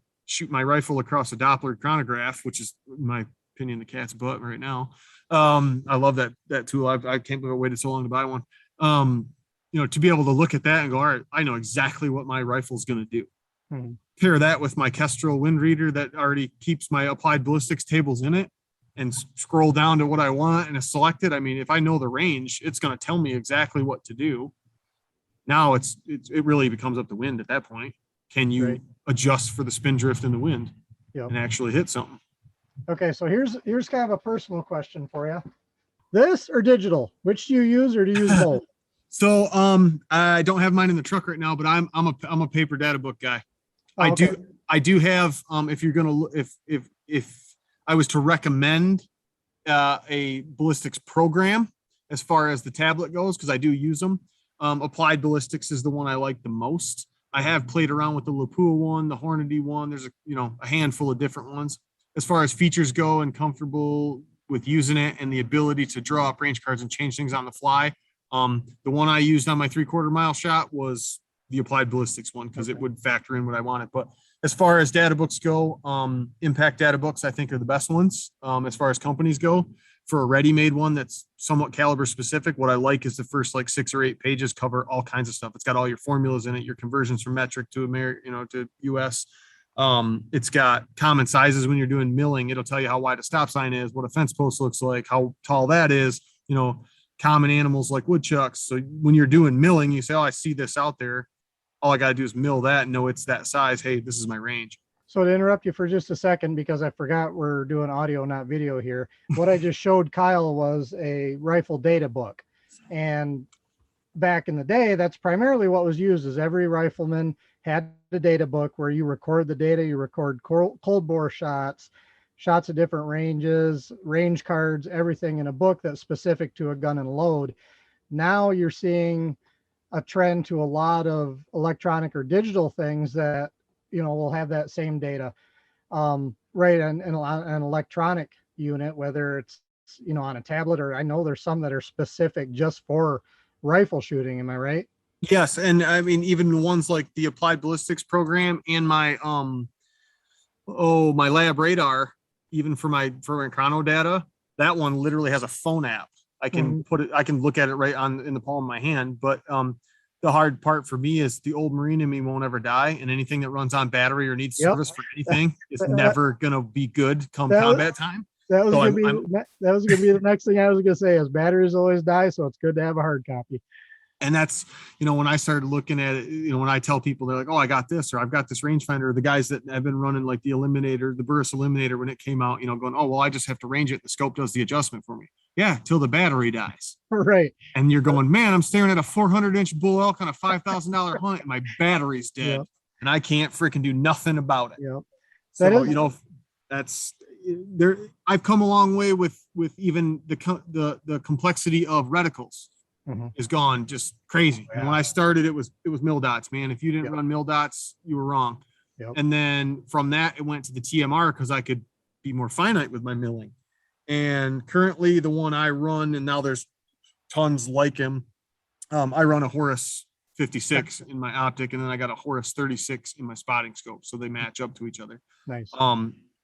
rifle across a Doppler chronograph, which is, in my opinion, the cat's butt right now. I love that tool. I can't believe I waited so long to buy one. To be able to look at that and go, all right, I know exactly what my rifle's going to do. Mm-hmm. Pair that with my Kestrel wind reader that already keeps my applied ballistics tables in it, and scroll down to what I want and select it. I mean, if I know the range, it's going to tell me exactly what to do. Now it really becomes up to wind at that point. Can you adjust for the spin drift in the wind and actually hit something? Okay, so here's kind of a personal question for you. This or digital? Which do you use, or do you use both? So I don't have mine in the truck right now, but I'm a paper data book guy. Oh, okay. I do have, if you're gonna, if I was to recommend a ballistics program as far as the tablet goes, because I do use them, Applied Ballistics is the one I like the most. I have played around with the Lapua one, the Hornady one. There's a handful of different ones. As far as features go and comfortable with using it and the ability to draw up range cards and change things on the fly, the one I used on my 3/4 mile shot was the Applied Ballistics one, because it would factor in what I wanted. But as far as data books go, Impact data books, I think, are the best ones. As far as companies go, for a ready-made one that's somewhat caliber specific, what I like is the first 6 or 8 pages cover all kinds of stuff. It's got all your formulas in it, your conversions from metric to to US. It's got common sizes when you're doing milling. It'll tell you how wide a stop sign is, what a fence post looks like, how tall that is, common animals like woodchucks. So when you're doing milling, you say, oh, I see this out there. All I got to do is mill that and know it's that size. Hey, this is my range. So to interrupt you for just a second, because I forgot we're doing audio, not video here. What I just showed Kyle was a rifle data book. And back in the day, that's primarily what was used, is every rifleman had the data book where you record the data, you record cold bore shots of different ranges, range cards, everything in a book that's specific to a gun and load. Now you're seeing a trend to a lot of electronic or digital things that, will have that same data, right? And an electronic unit, whether it's, on a tablet, or I know there's some that are specific just for rifle shooting. Am I right? Yes. And I mean, even ones like the Applied Ballistics program and my, my lab radar, even for my chrono data, that one literally has a phone app. I can I can look at it right in the palm of my hand. But the hard part for me is the old Marine in me won't ever die, and anything that runs on battery or needs service for anything is never gonna be good come combat time. That was gonna be the next thing I was gonna say, is batteries always die, so it's good to have a hard copy. And that's, when I started looking at it, when I tell people, they're like, oh, I got this, or I've got this rangefinder. The guys that have been running like the Eliminator, the Burris Eliminator, when it came out, going, oh, well, I just have to range it. The scope does the adjustment for me. Yeah, till the battery dies. Right. And you're going, man, I'm staring at a 400-inch bull elk on a $5,000 hunt, and my battery's dead, and I can't freaking do nothing about it. Yep. So, that's there. I've come a long way with even the complexity of reticles. Is gone just crazy. And when I started, it was mil dots, man. If you didn't run mil dots, you were wrong. And then from that, it went to the TMR because I could be more finite with my milling. And currently, the one I run, and now there's tons like him. I run a Horus 56 in my optic, and then I got a Horus 36 in my spotting scope, so they match up to each other. Nice.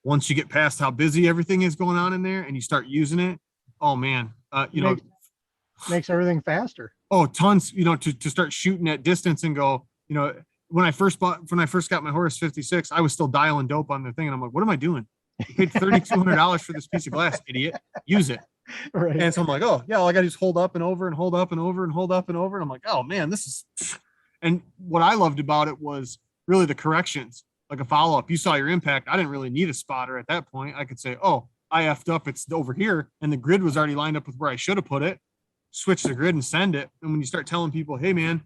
Once you get past how busy everything is going on in there, and you start using it, oh man, makes everything faster. Oh, tons, to start shooting at distance and go, when I first got my Horus 56, I was still dialing dope on the thing. And I'm like, what am I doing? I paid $3,200 for this piece of glass, idiot. Use it. Right. And so I'm like, oh yeah, all I got to do is hold up and over and hold up and over and hold up and over. And I'm like, oh man, this is. And what I loved about it was really the corrections, like a follow up. You saw your impact. I didn't really need a spotter at that point. I could say, oh, I effed up. It's over here, and the grid was already lined up with where I should have put it. Switch the grid and send it. And when you start telling people, hey man,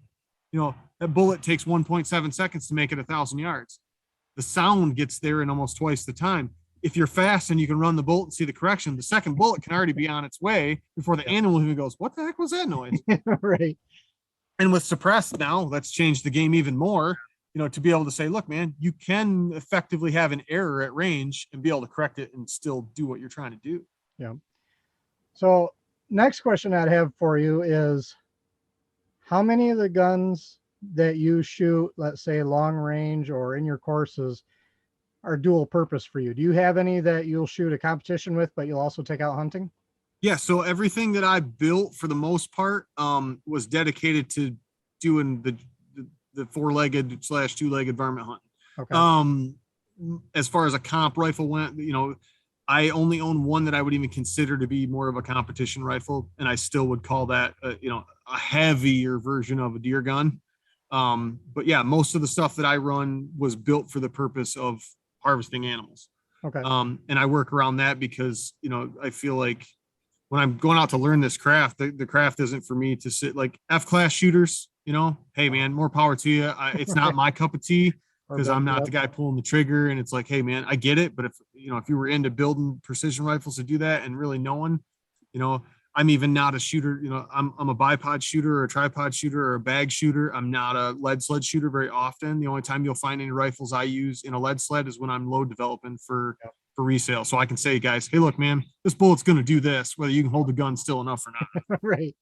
that bullet takes 1.7 seconds to make it 1,000 yards. The sound gets there in almost twice the time. If you're fast and you can run the bullet and see the correction, the second bullet can already be on its way before the animal even goes, what the heck was that noise? Right. And with suppressed now, that's changed the game even more, to be able to say, look, man, you can effectively have an error at range and be able to correct it and still do what you're trying to do. Yeah. So next question I'd have for you is, how many of the guns that you shoot, let's say long range or in your courses, are dual purpose for you? Do you have any that you'll shoot a competition with, but you'll also take out hunting? Yeah. So everything that I built for the most part was dedicated to doing the 4-legged / 2-legged varmint hunting. Okay. As far as a comp rifle went, I only own one that I would even consider to be more of a competition rifle. And I still would call that, a heavier version of a deer gun. But yeah, most of the stuff that I run was built for the purpose of harvesting animals. Okay. And I work around that because, I feel like when I'm going out to learn this craft, the craft isn't for me to sit like F-class shooters, hey man, more power to you. It's not my cup of tea because I'm not the guy pulling the trigger. And it's like, hey man, I get it. But if you were into building precision rifles to do that and really knowing, I'm even not a shooter. I'm a bipod shooter or a tripod shooter or a bag shooter. I'm not a lead sled shooter very often. The only time you'll find any rifles I use in a lead sled is when I'm load developing for resale. So I can say, guys, hey, look, man, this bullet's going to do this, whether you can hold the gun still enough or not. Right.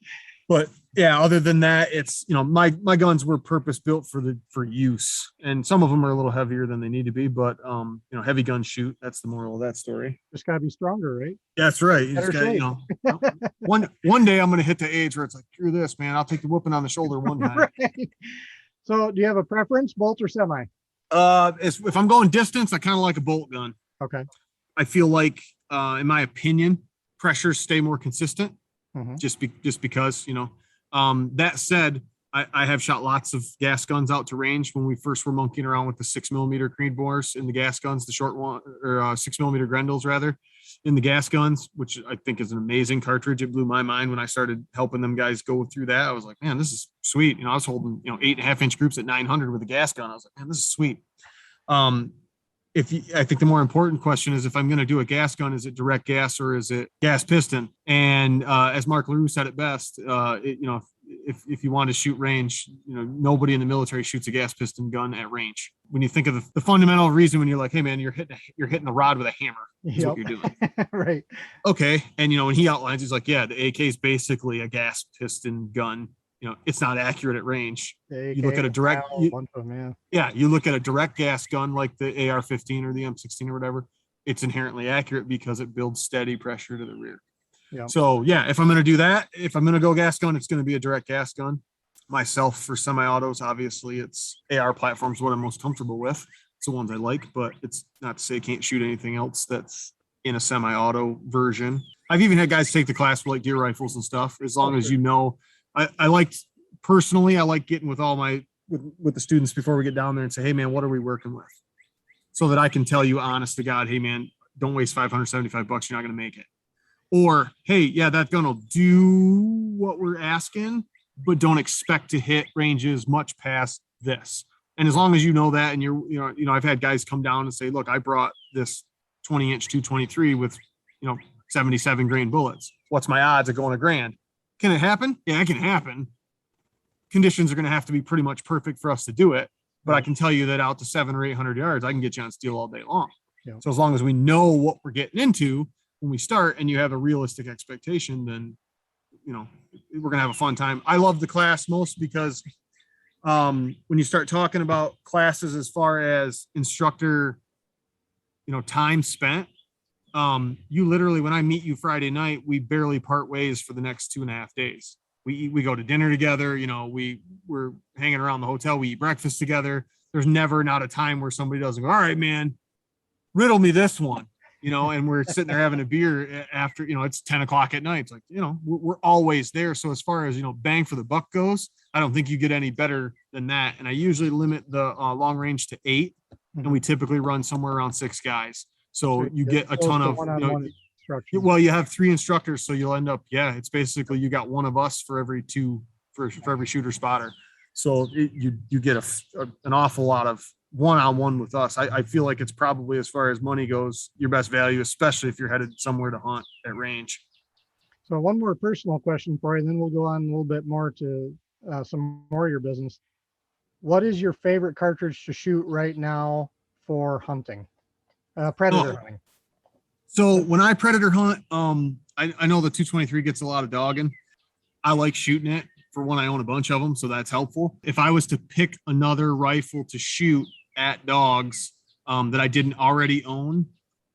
But yeah, other than that, it's, my guns were purpose built for use, and some of them are a little heavier than they need to be, but heavy guns shoot. That's the moral of that story. Just gotta be stronger, right? That's right. You just got, one day I'm going to hit the age where it's like, screw this, man. I'll take the whooping on the shoulder one time. Right. So do you have a preference, bolt or semi? If I'm going distance, I kind of like a bolt gun. Okay. I feel like, in my opinion, pressures stay more consistent. Mm-hmm. Just because, that said, I have shot lots of gas guns out to range when we first were monkeying around with the 6mm Creed bores in the gas guns, the short one, or 6mm Grendels rather, in the gas guns, which I think is an amazing cartridge. It blew my mind when I started helping them guys go through that. I was like, man, this is sweet. I was holding, 8.5-inch groups at 900 with a gas gun. I was like, man, this is sweet. I think the more important question is, if I'm going to do a gas gun, is it direct gas or is it gas piston? And as Mark LaRue said it best, if you want to shoot range, nobody in the military shoots a gas piston gun at range. When you think of the fundamental reason, when you're like, hey man, you're hitting the rod with a hammer, is what you're doing. Right. Okay. And when he outlines, he's like, yeah, the AK is basically a gas piston gun. It's not accurate at range. You look at a direct, you look at a direct gas gun like the AR-15 or the M16 or whatever. It's inherently accurate because it builds steady pressure to the rear. Yeah. So yeah, if I'm going to do that, if I'm going to go gas gun, it's going to be a direct gas gun. Myself, for semi-autos, obviously it's AR platforms, what I'm most comfortable with. It's the ones I like, but it's not to say I can't shoot anything else that's in a semi-auto version. I've even had guys take the class for like deer rifles and stuff, as long as I like getting with with the students before we get down there and say, hey man, what are we working with? So that I can tell you honest to God, hey man, don't waste $575. You're not going to make it. Or, hey, yeah, that gun will do what we're asking, but don't expect to hit ranges much past this. And as long as you know that, and I've had guys come down and say, look, I brought this 20-inch 223 with, 77 grain bullets. What's my odds of going $1,000? Can it happen? Yeah, it can happen. Conditions are going to have to be pretty much perfect for us to do it. But I can tell you that out to 700 or 800 yards, I can get you on steel all day long. Yeah. So as long as we know what we're getting into when we start, and you have a realistic expectation, then, we're going to have a fun time. I love the class most because when you start talking about classes as far as instructor, time spent, you literally, when I meet you Friday night, we barely part ways for the next 2.5 days. We go to dinner together, we're hanging around the hotel, we eat breakfast together. There's never not a time where somebody doesn't go, all right, man, riddle me this one. and we're sitting there having a beer after, it's 10 o'clock at night. It's like, we're always there. So as far as, bang for the buck goes, I don't think you get any better than that. And I usually limit the long range to 8, and we typically run somewhere around 6 guys. So you get a ton of, well, you have 3 instructors. So you'll end up, it's basically, you got one of us for every 2, for every shooter spotter. So you get an awful lot of one-on-one with us. I feel like it's probably, as far as money goes, your best value, especially if you're headed somewhere to hunt at range. So one more personal question for you, and then we'll go on a little bit more to some more of your business. What is your favorite cartridge to shoot right now for hunting, predator hunting? So when I predator hunt, I know the 223 gets a lot of dogging. I like shooting it. For one, I own a bunch of them, so that's helpful. If I was to pick another rifle to shoot at dogs that I didn't already own,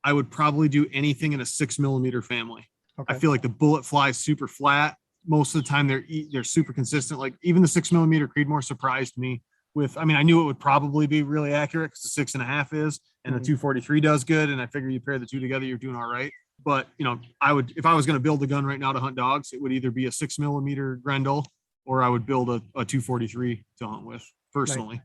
I would probably do anything in a 6mm family. Okay. I feel like the bullet flies super flat. Most of the time they're super consistent. Like even the 6mm Creedmoor surprised me with, I knew it would probably be really accurate because the 6.5 is, and the 243 does good. And I figure you pair the two together, you're doing all right. But I would, if I was going to build a gun right now to hunt dogs, it would either be a 6mm Grendel, or I would build a 243 to hunt with personally. Right.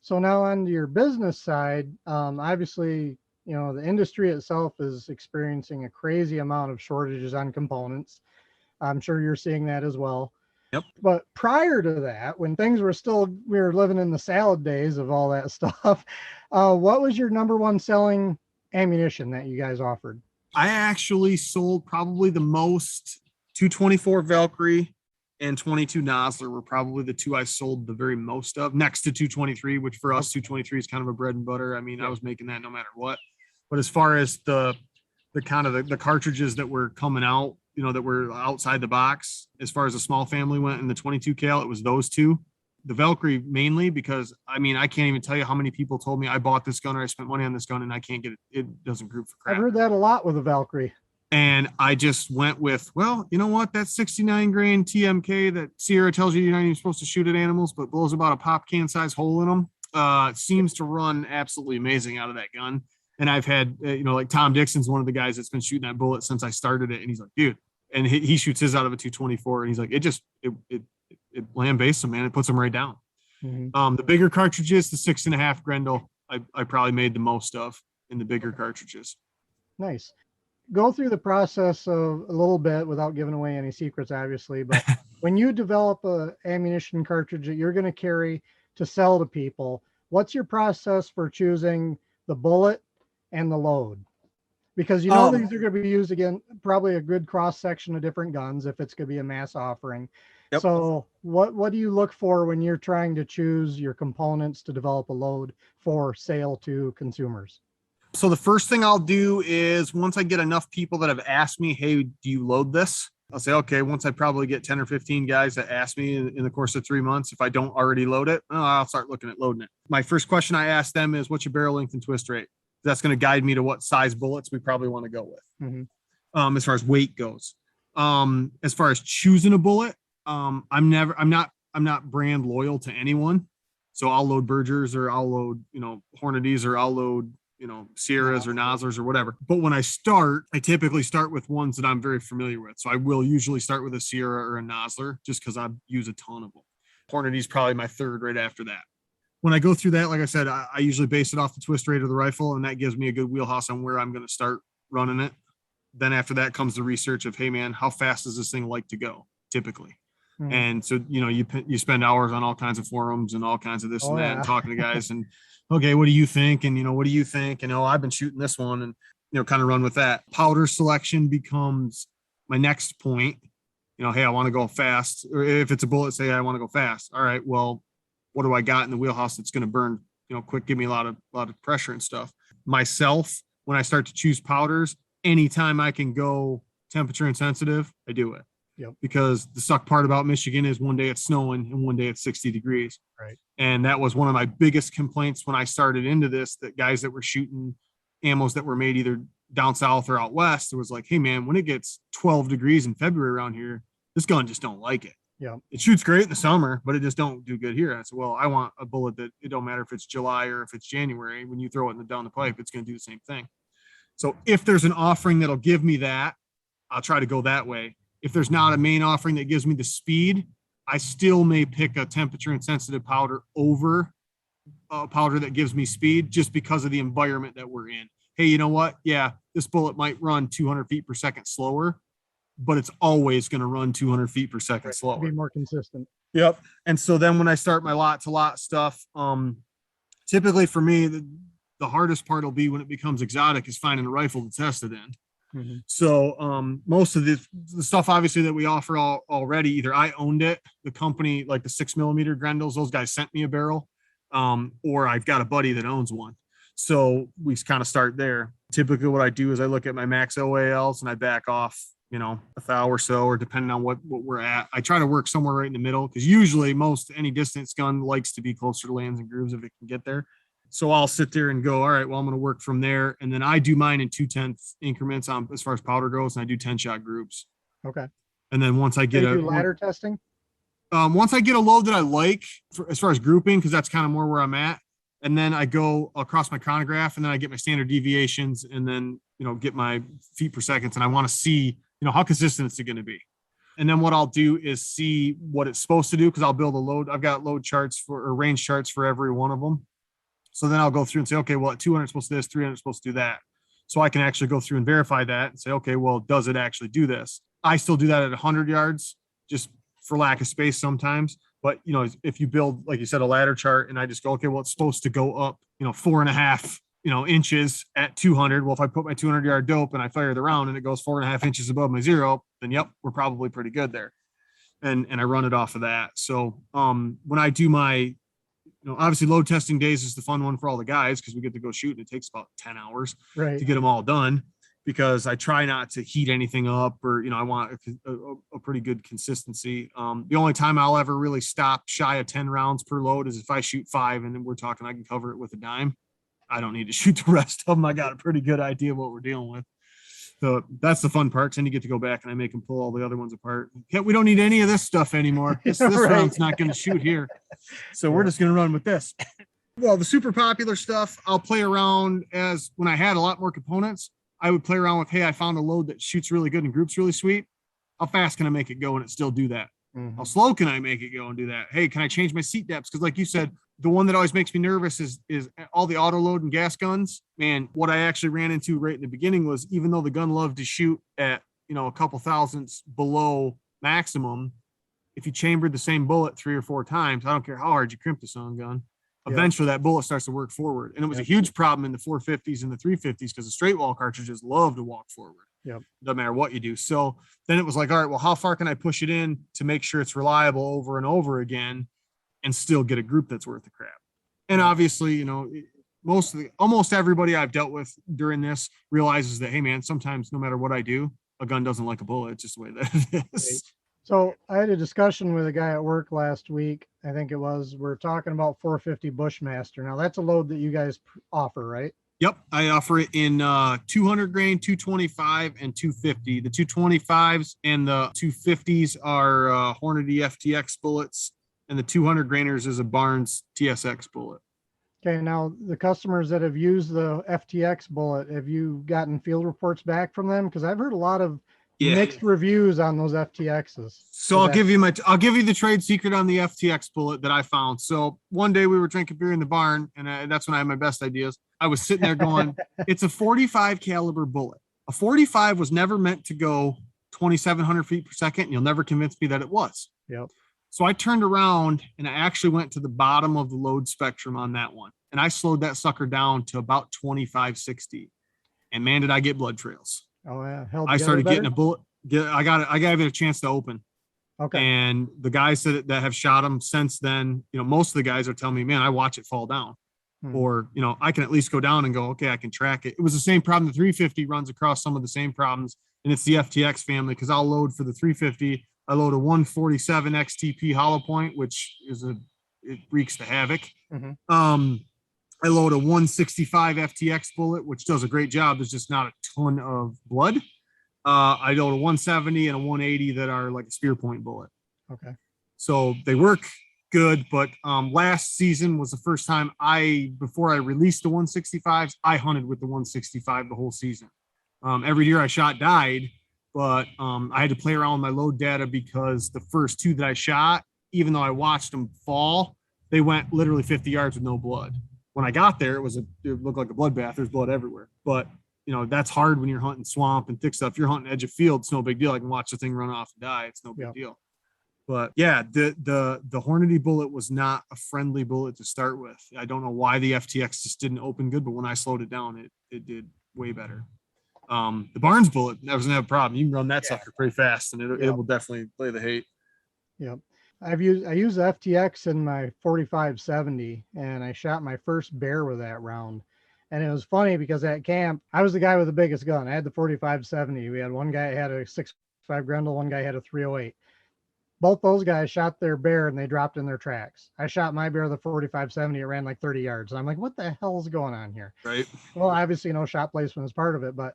So now on your business side, obviously, the industry itself is experiencing a crazy amount of shortages on components. I'm sure you're seeing that as well. Yep. But prior to that, when things were still, we were living in the salad days of all that stuff, what was your number one selling ammunition that you guys offered? I actually sold probably the most 224 Valkyrie and 22 Nosler were probably the 2 I sold the very most of, next to 223, which for us, 223 is kind of a bread and butter. I was making that no matter what. But as far as the kind of the cartridges that were coming out, that were outside the box, as far as the small family went in the 22 cal, it was those 2. The Valkyrie mainly because, I can't even tell you how many people told me I bought this gun or I spent money on this gun and I can't get it. It doesn't group for crap. I've heard that a lot with the Valkyrie. And I just went with, well, you know what? That 69 grain TMK that Sierra tells you you're not even supposed to shoot at animals, but blows about a pop can size hole in them. Seems to run absolutely amazing out of that gun. And I've had, like Tom Dixon's one of the guys that's been shooting that bullet since I started it. And he's like, dude, and he shoots his out of a 224. And he's like, it land-based him, man. It puts him right down. Mm-hmm. The bigger cartridges, the 6.5 Grendel, I probably made the most of in the bigger cartridges. Nice. Go through the process of a little bit without giving away any secrets, obviously, but when you develop a ammunition cartridge that you're going to carry to sell to people, what's your process for choosing the bullet and the load? Because these are going to be used again, probably a good cross section of different guns if it's going to be a mass offering. Yep. So what do you look for when you're trying to choose your components to develop a load for sale to consumers? So the first thing I'll do is once I get enough people that have asked me, hey, do you load this? I'll say, okay, once I probably get 10 or 15 guys that ask me in the course of 3 months, if I don't already load it, I'll start looking at loading it. My first question I ask them is, what's your barrel length and twist rate? That's going to guide me to what size bullets we probably want to go with. Mm-hmm. As far as weight goes. As far as choosing a bullet, I'm not brand loyal to anyone. So I'll load Bergers or I'll load, Hornadies or I'll load, Sierras or Noslers or whatever. But when I typically start with ones that I'm very familiar with. So I will usually start with a Sierra or a Nosler just because I use a ton of them. Hornady's probably my third right after that. When I go through that, like I said, I usually base it off the twist rate of the rifle, and that gives me a good wheelhouse on where I'm going to start running it. Then after that comes the research of, hey man, how fast does this thing like to go typically? Mm-hmm. And so, you spend hours on all kinds of forums and all kinds of this and that and talking to guys and, okay, what do you think? And, what do you think? I've been shooting this one and, kind of run with that. Powder selection becomes my next point. Hey, I want to go fast. Or if it's a bullet, say I want to go fast. All right, well, what do I got in the wheelhouse that's going to burn, quick, give me a lot of pressure and stuff. Myself, when I start to choose powders, anytime I can go temperature insensitive, I do it. Yep. Because the suck part about Michigan is one day it's snowing and one day it's 60 degrees. Right. And that was one of my biggest complaints when I started into this, that guys that were shooting ammos that were made either down south or out west, it was like, hey man, when it gets 12 degrees in February around here, this gun just don't like it. Yeah. It shoots great in the summer, but it just don't do good here. I said, well, I want a bullet that it don't matter if it's July or if it's January. When you throw it down the pipe, it's going to do the same thing. So if there's an offering that'll give me that, I'll try to go that way. If there's not a main offering that gives me the speed, I still may pick a temperature insensitive powder over a powder that gives me speed, just because of the environment that we're in. Hey, you know what? Yeah, this bullet might run 200 feet per second slower, but it's always going to run 200 feet per second slower. Be more consistent. Yep. And so then when I start my lot to lot stuff, typically for me, the hardest part will be when it becomes exotic is finding a rifle to test it in. Mm-hmm. So most of the stuff obviously that we offer already, either I owned it, the company, like the 6mm Grendels, those guys sent me a barrel, or I've got a buddy that owns one. So we kind of start there. Typically what I do is I look at my max OALs and I back off, a 1,000 or so, or depending on what we're at. I try to work somewhere right in the middle, because usually any distance gun likes to be closer to lands and grooves if it can get there. So I'll sit there and go, all right, well, I'm going to work from there. And then I do mine in 2/10 increments as far as powder goes, and I do 10-shot groups. Okay. And then once I get do ladder testing? Once I get a load that I like as far as grouping, because that's kind of more where I'm at. And then I go across my chronograph, and then I get my standard deviations, and then, get my feet per seconds. And I want to see, how consistent it's going to be. And then what I'll do is see what it's supposed to do, because I'll build a load. I've got load charts or range charts for every one of them. So then I'll go through and say, okay, well, at 200 it's supposed to do this, 300 it's supposed to do that. So I can actually go through and verify that and say, okay, well, does it actually do this? I still do that at 100 yards, just for lack of space sometimes. But, if you build, like you said, a ladder chart, and I just go, okay, well, it's supposed to go up, 4.5, inches at 200. Well, if I put my 200-yard dope and I fire the round and it goes 4.5 inches above my zero, then yep, we're probably pretty good there. And I run it off of that. So when I do my, obviously load testing days is the fun one for all the guys, because we get to go shoot and it takes about 10 hours to get them all done, because I try not to heat anything up, or, I want a pretty good consistency. The only time I'll ever really stop shy of 10 rounds per load is if I shoot 5 and then we're talking, I can cover it with a dime. I don't need to shoot the rest of them. I got a pretty good idea of what we're dealing with. So that's the fun part. And you get to go back and I make them pull all the other ones apart. Yeah, we don't need any of this stuff anymore. This round's not going to shoot here. So we're just going to run with this. Well, the super popular stuff, I'll play around as when I had a lot more components, I would play around with, hey, I found a load that shoots really good and groups really sweet. How fast can I make it go and it still do that? Mm-hmm. How slow can I make it go and do that? Hey, can I change my seat depths? Because like you said, the one that always makes me nervous is all the auto load and gas guns. Man, what I actually ran into right in the beginning was, even though the gun loved to shoot at, a couple thousandths below maximum, if you chambered the same bullet 3 or 4 times, I don't care how hard you crimp the sun gun, eventually that bullet starts to work forward. And it was a huge problem in the 450s and the 350s, because the straight wall cartridges love to walk forward. Yep. Doesn't matter what you do. So then it was like, all right, well, how far can I push it in to make sure it's reliable over and over again and still get a group that's worth the crap? And obviously, almost everybody I've dealt with during this realizes that, hey man, sometimes no matter what I do, a gun doesn't like a bullet. It's just the way that it is. So I had a discussion with a guy at work last week. I think it was, we're talking about 450 Bushmaster. Now that's a load that you guys offer, right? Yep. I offer it in 200 grain, 225 and 250. The 225s and the 250s are Hornady FTX bullets, and the 200 grainers is a Barnes TSX bullet. Okay. Now the customers that have used the FTX bullet, have you gotten field reports back from them? Because I've heard a lot of mixed reviews on those FTXs. So I'll give you the trade secret on the FTX bullet that I found. So one day we were drinking beer in the barn, and that's when I had my best ideas. I was sitting there going, it's a 45 caliber bullet. A 45 was never meant to go 2,700 feet per second. And you'll never convince me that it was. Yep. So I turned around and I actually went to the bottom of the load spectrum on that one. And I slowed that sucker down to about 2560. And man, did I get blood trails. Oh yeah. I started getting a bullet. I got it a chance to open. Okay. And the guys that have shot them since then, most of the guys are telling me, man, I watch it fall down. Or, I can at least go down and go, okay, I can track it. It was the same problem. The 350 runs across some of the same problems, and it's the FTX family, because I'll load for the 350. I load a 147 XTP hollow point, which it wreaks the havoc. Mm-hmm. I load a 165 FTX bullet, which does a great job. There's just not a ton of blood. I load a 170 and a 180 that are like a spear point bullet. Okay. So they work good. But last season was the first time before I released the 165s, I hunted with the 165 the whole season. Every year I shot died, but I had to play around with my load data because the first two that I shot, even though I watched them fall, they went literally 50 yards with no blood. When I got there, it looked like a bloodbath. There's blood everywhere. But that's hard when you're hunting swamp and thick stuff. If you're hunting edge of field, it's no big deal. I can watch the thing run off and die. It's no big deal. But yeah, the Hornady bullet was not a friendly bullet to start with. I don't know why the FTX just didn't open good, but when I slowed it down, it did way better. The Barnes bullet doesn't have a problem. You can run that sucker pretty fast, and it will definitely play the hate. Yep. I use the FTX in my 45-70, and I shot my first bear with that round. And it was funny because at camp, I was the guy with the biggest gun. I had the 45-70. We had one guy had a 6.5 Grendel, one guy had a 308. Both those guys shot their bear and they dropped in their tracks. I shot my bear, the 45-70. It ran like 30 yards. And I'm like, what the hell is going on here? Right. Well, obviously, shot placement is part of it, but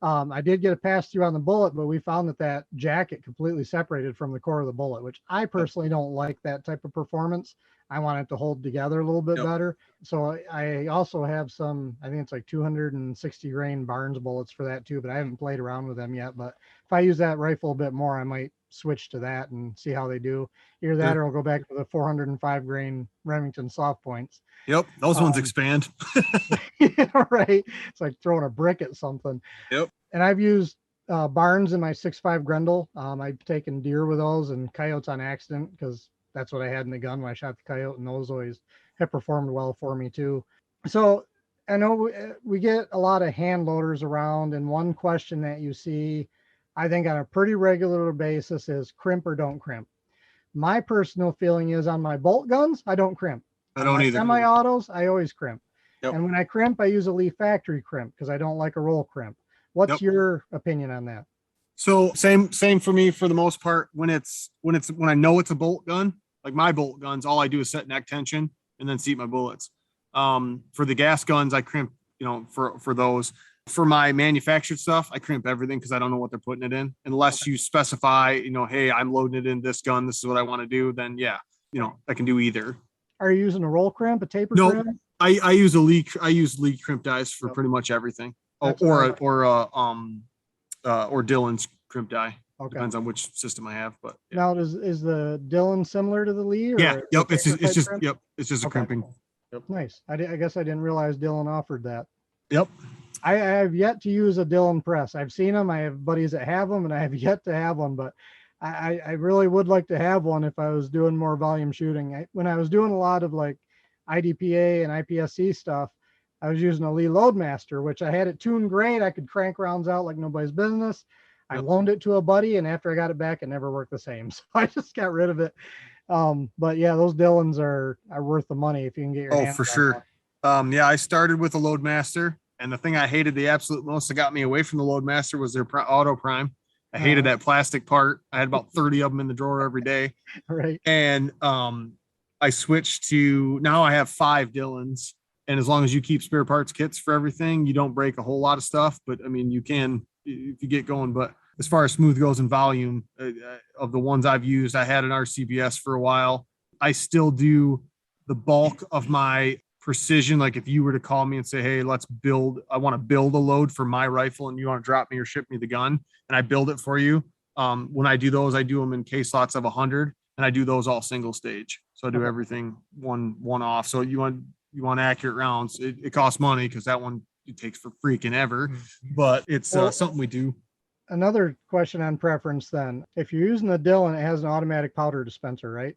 I did get a pass through on the bullet, but we found that jacket completely separated from the core of the bullet, which I personally don't like that type of performance. I want it to hold together a little bit better. So I also have some, I think it's like 260 grain Barnes bullets for that too, but I haven't played around with them yet. But if I use that rifle a bit more, I might switch to that and see how they do. Either that or I'll go back to the 405 grain Remington soft points. Yep. Those ones expand. Yeah, right. It's like throwing a brick at something. Yep. And I've used Barnes in my 6.5 Grendel. I've taken deer with those and coyotes on accident because that's what I had in the gun when I shot the coyote, and those always have performed well for me too. So I know we get a lot of hand loaders around, and one question that you see, I think on a pretty regular basis, is crimp or don't crimp. My personal feeling is on my bolt guns, I don't crimp. I don't either. Semi-autos, I always crimp. Yep. And when I crimp, I use a Lee factory crimp because I don't like a roll crimp. What's your opinion on that? So same for me for the most part. When I know it's a bolt gun, like my bolt guns, all I do is set neck tension and then seat my bullets. For the gas guns, I crimp, for those. For my manufactured stuff, I crimp everything because I don't know what they're putting it in. Unless you specify, hey, I'm loading it in this gun. This is what I want to do. Then I can do either. Are you using a roll crimp, a taper crimp? No, I use Lee crimp dies for pretty much everything. Or Dillon's crimp die. Okay. Depends on which system I have, but now is the Dillon similar to the Lee? Or yep. It's just a crimping. Yep. Nice. I guess I didn't realize Dillon offered that. Yep. I have yet to use a Dillon press. I've seen them. I have buddies that have them, and I have yet to have one, but I really would like to have one if I was doing more volume shooting. When I was doing a lot of like IDPA and IPSC stuff, I was using a Lee Loadmaster, which I had it tuned great. I could crank rounds out like nobody's business. I loaned it to a buddy, and after I got it back, it never worked the same. So I just got rid of it. But yeah, those Dillons are worth the money if you can get your hands for sure. I started with a Loadmaster, and the thing I hated the absolute most that got me away from the Loadmaster was their auto prime. I hated that plastic part. I had about 30 of them in the drawer every day. Right. And I switched to, now I have 5 Dillons. And as long as you keep spare parts kits for everything, you don't break a whole lot of stuff. But I mean, you can if you get going. But as far as smooth goes in volume, of the ones I've used, I had an RCBS for a while. I still do the bulk of my precision. Like if you were to call me and say, hey, I want to build a load for my rifle and you want to drop me or ship me the gun, and I build it for you. When I do those, I do them in case lots of 100, and I do those all single stage. So I do everything one off. So you want accurate rounds. It costs money because that one it takes for freaking ever, but it's something we do. Another question on preference then. If you're using the Dillon, it has an automatic powder dispenser, right?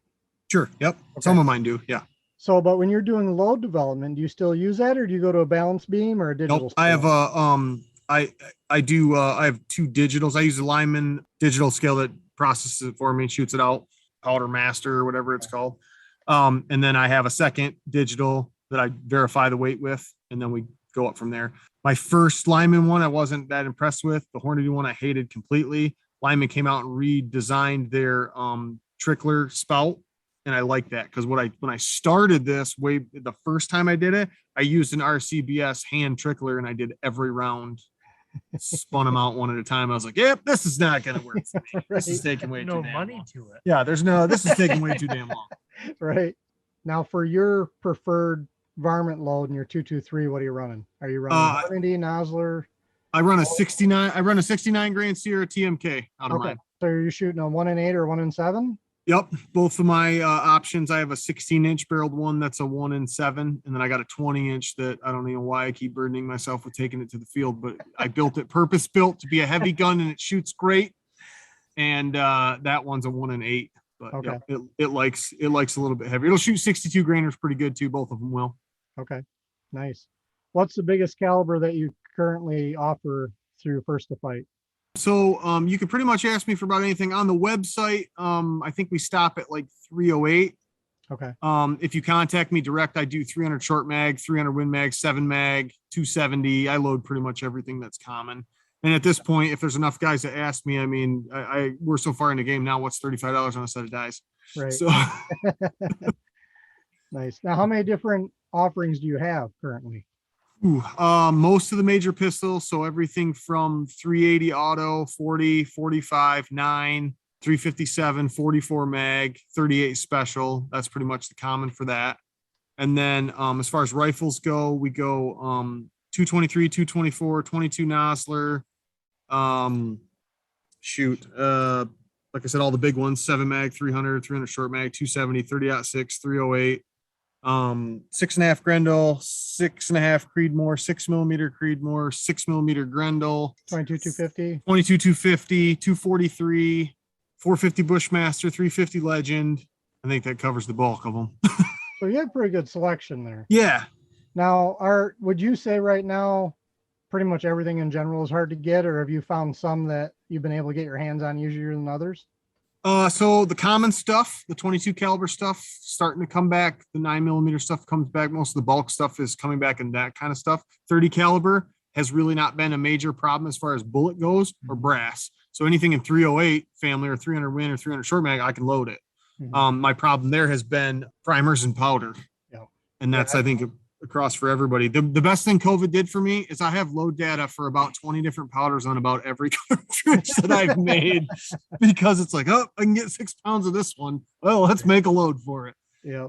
Sure. Yep. Okay. Some of mine do. Yeah. So, but when you're doing load development, do you still use that, or do you go to a balance beam or a digital? Nope. I have I have 2 digitals. I use a Lyman digital scale that processes it for me, shoots it out, Powder Master or whatever it's called. And then I have a second digital that I verify the weight with, and then we go up from there. My first Lyman one, I wasn't that impressed with. The Hornady one, I hated completely. Lyman came out and redesigned their trickler spout, and I like that because when I started this the first time I did it, I used an RCBS hand trickler, and I did every round, spun them out one at a time. I was like, yep, this is not going to work for me. This is taking way too damn long. No money to it. Yeah, this is taking way too damn long. Right. Now, for your preferred varmint load and your 223, what are you running? Are you running Hornady, Nosler? I run a 69 grain Sierra TMK out of mine. So are you shooting a 1 in 8 or 1 in 7? Yep. Both of my options. I have a 16-inch barreled one that's a 1 in 7. And then I got a 20-inch that I don't know why I keep burdening myself with taking it to the field, but I built it purpose built to be a heavy gun and it shoots great. And that one's a 1 in 8. But Okay. Yep, it likes a little bit heavier. It'll shoot 62 grainers pretty good too. Both of them will. Okay. Nice. What's the biggest caliber that you currently offer through First to Fight? So you can pretty much ask me for about anything on the website. I think we stop at like 308. Okay. If you contact me direct, I do 300 short mag, 300 win mag, 7 mag, 270. I load pretty much everything that's common. And at this point, if there's enough guys that ask me, I mean, we're so far in the game now. What's $35 on a set of dice? Right. So nice. Now, how many different offerings do you have currently? Most of the major pistols. So everything from 380 auto, 40, 45, 9, 357, 44 mag, 38 special. That's pretty much the common for that. And then as far as rifles go, we go 223, 224, 22 Nosler. Like I said, all the big ones, 7 mag, 300, 300 short mag, 270, 30-06, 308. 6.5 Grendel, 6.5 Creedmoor, 6mm Creedmoor, 6mm Grendel, 22 250, 22 250, 243, 450 Bushmaster, 350 Legend. I think that covers the bulk of them. So you have pretty good selection there. Yeah. Now, would you say right now pretty much everything in general is hard to get, or have you found some that you've been able to get your hands on easier than others? So the common stuff, the 22 caliber stuff, starting to come back. The 9mm stuff comes back. Most of the bulk stuff is coming back in that kind of stuff. 30 caliber has really not been a major problem as far as bullet goes or brass. So anything in 308 family or 300 win or 300 short mag, I can load it. Mm-hmm. My problem there has been primers and powder. Yeah. And that's, I think, across for everybody. The best thing COVID did for me is I have load data for about 20 different powders on about every cartridge that I've made, because it's like, oh, I can get 6 pounds of this one. Well, let's make a load for it. Yeah.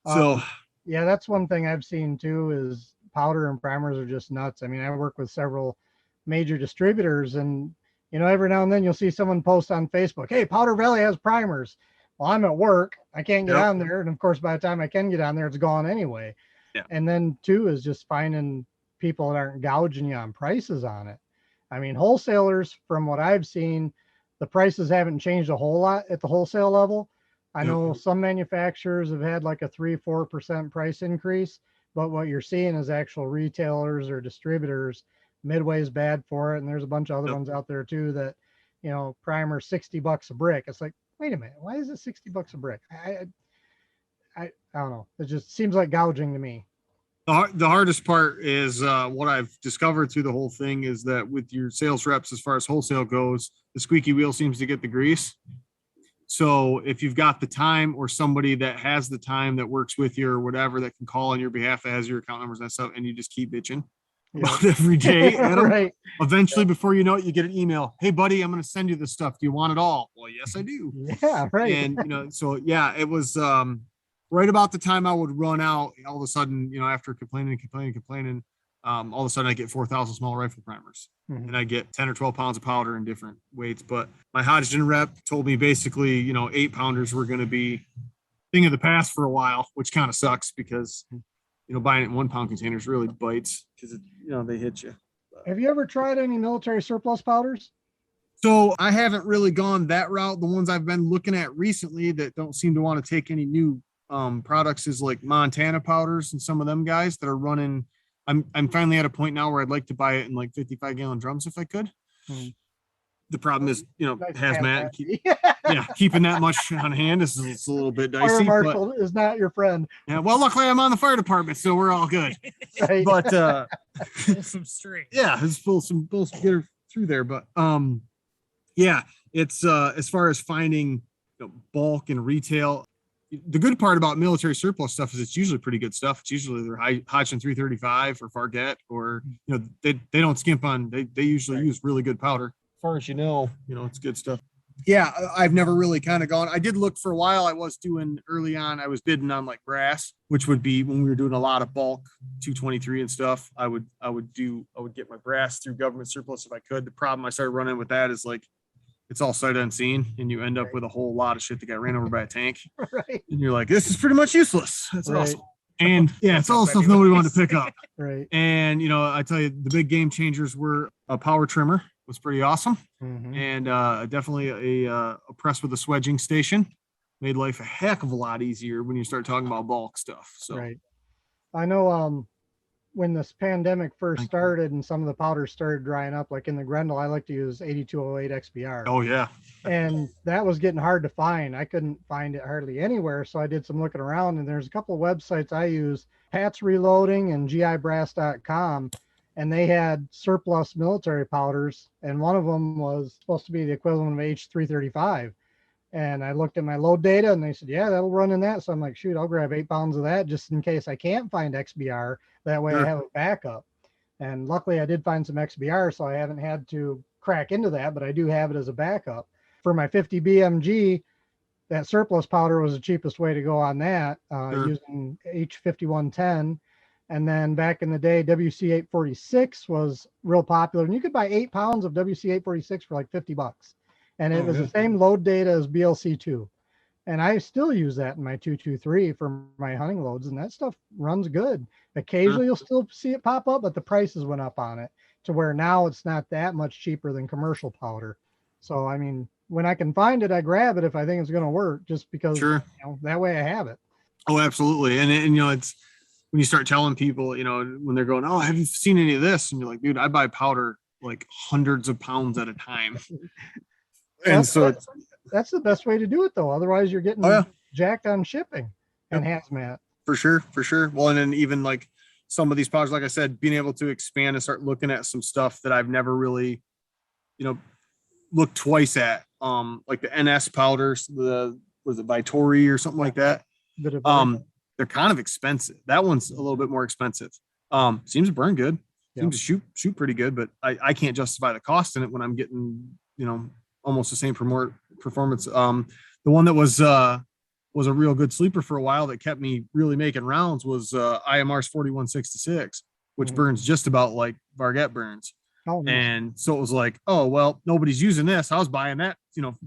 So yeah, that's one thing I've seen too, is powder and primers are just nuts. I mean, I work with several major distributors, and every now and then you'll see someone post on Facebook, hey, Powder Valley has primers. Well, I'm at work, I can't get on there, and of course by the time I can get on there, it's gone anyway. Yeah. And then two is just finding people that aren't gouging you on prices on it. I mean, wholesalers, from what I've seen, the prices haven't changed a whole lot at the wholesale level. I know some manufacturers have had like a 3-4% price increase, but what you're seeing is actual retailers or distributors. Midway's bad for it, and there's a bunch of other ones out there too that, primer $60 a brick. It's like, wait a minute, why is it $60 a brick? I don't know. It just seems like gouging to me. the hardest part is what I've discovered through the whole thing is that with your sales reps, as far as wholesale goes, the squeaky wheel seems to get the grease. So if you've got the time, or somebody that has the time that works with you or whatever, that can call on your behalf, that has your account numbers and stuff, and you just keep bitching about every day at them, right. Eventually, before you know it, you get an email. Hey buddy, I'm going to send you this stuff. Do you want it all? Well, yes, I do. Yeah. Right. And, so yeah, it was right about the time I would run out, all of a sudden, after complaining, all of a sudden I get 4,000 small rifle primers. And I get 10 or 12 pounds of powder in different weights. But my Hodgdon rep told me basically, 8-pounders were going to be thing of the past for a while, which kind of sucks because, buying it in 1-pound containers really bites because, they hit you. Have you ever tried any military surplus powders? So I haven't really gone that route. The ones I've been looking at recently that don't seem to want to take any new products is like Montana powders and some of them guys that are running. I'm finally at a point now where I'd like to buy it in like 55-gallon drums if I could. The problem is, hazmat. Keeping that much on hand is a little bit dicey. Fire marshal is not your friend. Yeah, well, luckily I'm on the fire department, so we're all good. Right. But Pull some string. yeah, it's pull some get her through there. But yeah, it's as far as finding bulk and retail. The good part about military surplus stuff is it's usually pretty good stuff. It's usually their Hodgdon 335 or Fargett, or they don't skimp on. They usually use really good powder. As far as it's good stuff. yeah, I've never really kind of gone. I did look for a while. I was doing early on. I was bidding on like brass, which would be when we were doing a lot of bulk 223 and stuff. I would get my brass through government surplus if I could. The problem I started running with that is like it's all sight unseen, and you end up with a whole lot of shit that got ran over by a tank. Right. And you're like, this is pretty much useless. That's Right. awesome. And yeah, it's all stuff nobody wanted to pick up. Right. And I tell you, the big game changers were a power trimmer was pretty awesome. Mhm. And definitely a press with a swedging station made life a heck of a lot easier when you start talking about bulk stuff. So Right. I know when this pandemic first started and some of the powders started drying up, like in the Grendel, I like to use 8208 XBR. oh yeah. And that was getting hard to find. I couldn't find it hardly anywhere. So I did some looking around, and there's a couple of websites I use, Pat's Reloading and gibrass.com. And they had surplus military powders. And one of them was supposed to be the equivalent of H335. And I looked at my load data and they said, yeah, that'll run in that. So I'm like, shoot, I'll grab 8 pounds of that just in case I can't find XBR. That way I have a backup. And luckily I did find some XBR, so I haven't had to crack into that, but I do have it as a backup. For my 50 BMG, that surplus powder was the cheapest way to go on that, using H5110. And then back in the day, WC846 was real popular. And you could buy 8 pounds of WC846 for like $50. And it was the same load data as BLC2. And I still use that in my 223 for my hunting loads. And that stuff runs good. Occasionally you'll still see it pop up, but the prices went up on it to where now it's not that much cheaper than commercial powder. So, I mean, when I can find it, I grab it if I think it's going to work, just because that way I have it. Oh, absolutely. And it's when you start telling people, when they're going, oh, have you seen any of this? And you're like, dude, I buy powder like hundreds of pounds at a time. And that's the best way to do it, though. Otherwise, you're getting jacked on shipping and hazmat. For sure. Well, and then even like some of these powders, like I said, being able to expand and start looking at some stuff that I've never really, looked twice at. Like the NS powders, was it Vitori or something like that? They're kind of expensive. That one's a little bit more expensive. Seems to burn good. Seems to shoot pretty good, but I can't justify the cost in it when I'm getting, almost the same performance. The one that was a real good sleeper for a while that kept me really making rounds was IMR's 4166, which burns just about like Varget burns. Oh, nice. And so it was like, oh, well, nobody's using this. I was buying that,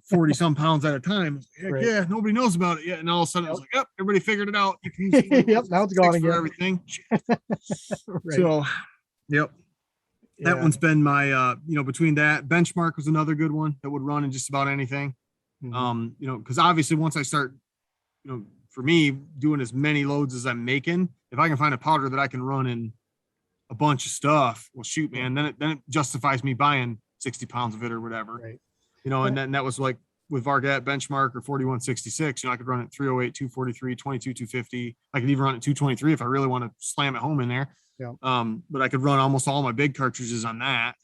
40 some pounds at a time. Right. Yeah, nobody knows about it yet. And all of a sudden I was like, yep, everybody figured it out. You can use now it's gone again. For everything. Right. So, yep. That one's been my, between that, Benchmark was another good one that would run in just about anything. Mm-hmm. Because obviously once I start, for me, doing as many loads as I'm making, if I can find a powder that I can run in a bunch of stuff, well, shoot, man, then it justifies me buying 60 pounds of it or whatever. Right. And then that was like with Varget Benchmark or 4166, I could run it 308, 243, 22, 250. I could even run it 223 if I really want to slam it home in there. Yeah. But I could run almost all my big cartridges on that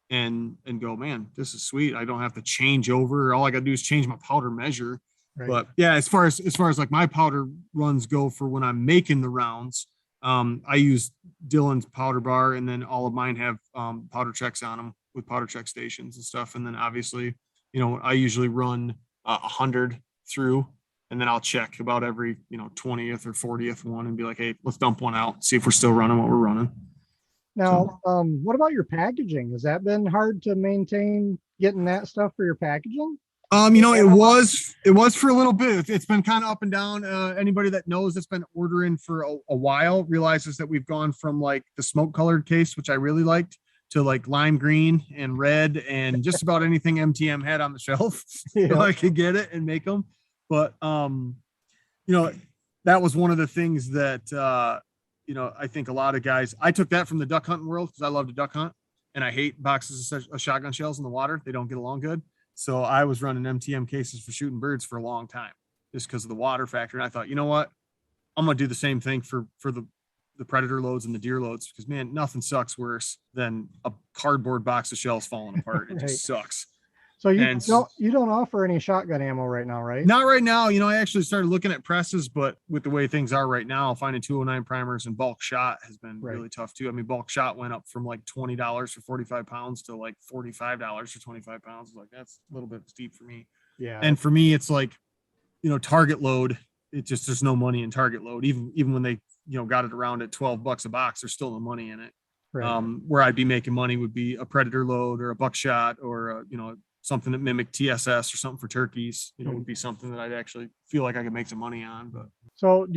and go, man, this is sweet. I don't have to change over. All I got to do is change my powder measure. Right. But yeah, as far as like my powder runs go for when I'm making the rounds, I use Dillon's powder bar, and then all of mine have powder checks on them with powder check stations and stuff. And then obviously, I usually run 100 through, and then I'll check about every 20th or 40th one and be like, hey, let's dump one out, see if we're still running what we're running. Now, what about your packaging? Has that been hard to maintain, getting that stuff for your packaging? It was for a little bit. It's been kind of up and down. Anybody that knows that's been ordering for a while realizes that we've gone from like the smoke colored case, which I really liked, to like lime green and red and just about anything MTM had on the shelf. So I could get it and make them. But, that was one of the things that, I think a lot of guys, I took that from the duck hunting world because I love to duck hunt and I hate boxes of shotgun shells in the water. They don't get along good. So I was running MTM cases for shooting birds for a long time just because of the water factor. And I thought, you know what, I'm going to do the same thing for the predator loads and the deer loads, because man, nothing sucks worse than a cardboard box of shells falling apart. It just sucks. So you And don't offer any shotgun ammo right now, right? not right now. I actually started looking at presses, but with the way things are right now, finding 209 primers and bulk shot has been really tough too. I mean, bulk shot went up from like $20 for 45 pounds to like $45 for 25 pounds. Like that's a little bit steep for me. Yeah. And for me, it's like, target load. There's no money in target load. Even when they, got it around at $12 a box, there's still no money in it. Right. Where I'd be making money would be a predator load or a buckshot or something that mimicked TSS or something for turkeys, would be something that I'd actually feel like I could make some money on. But so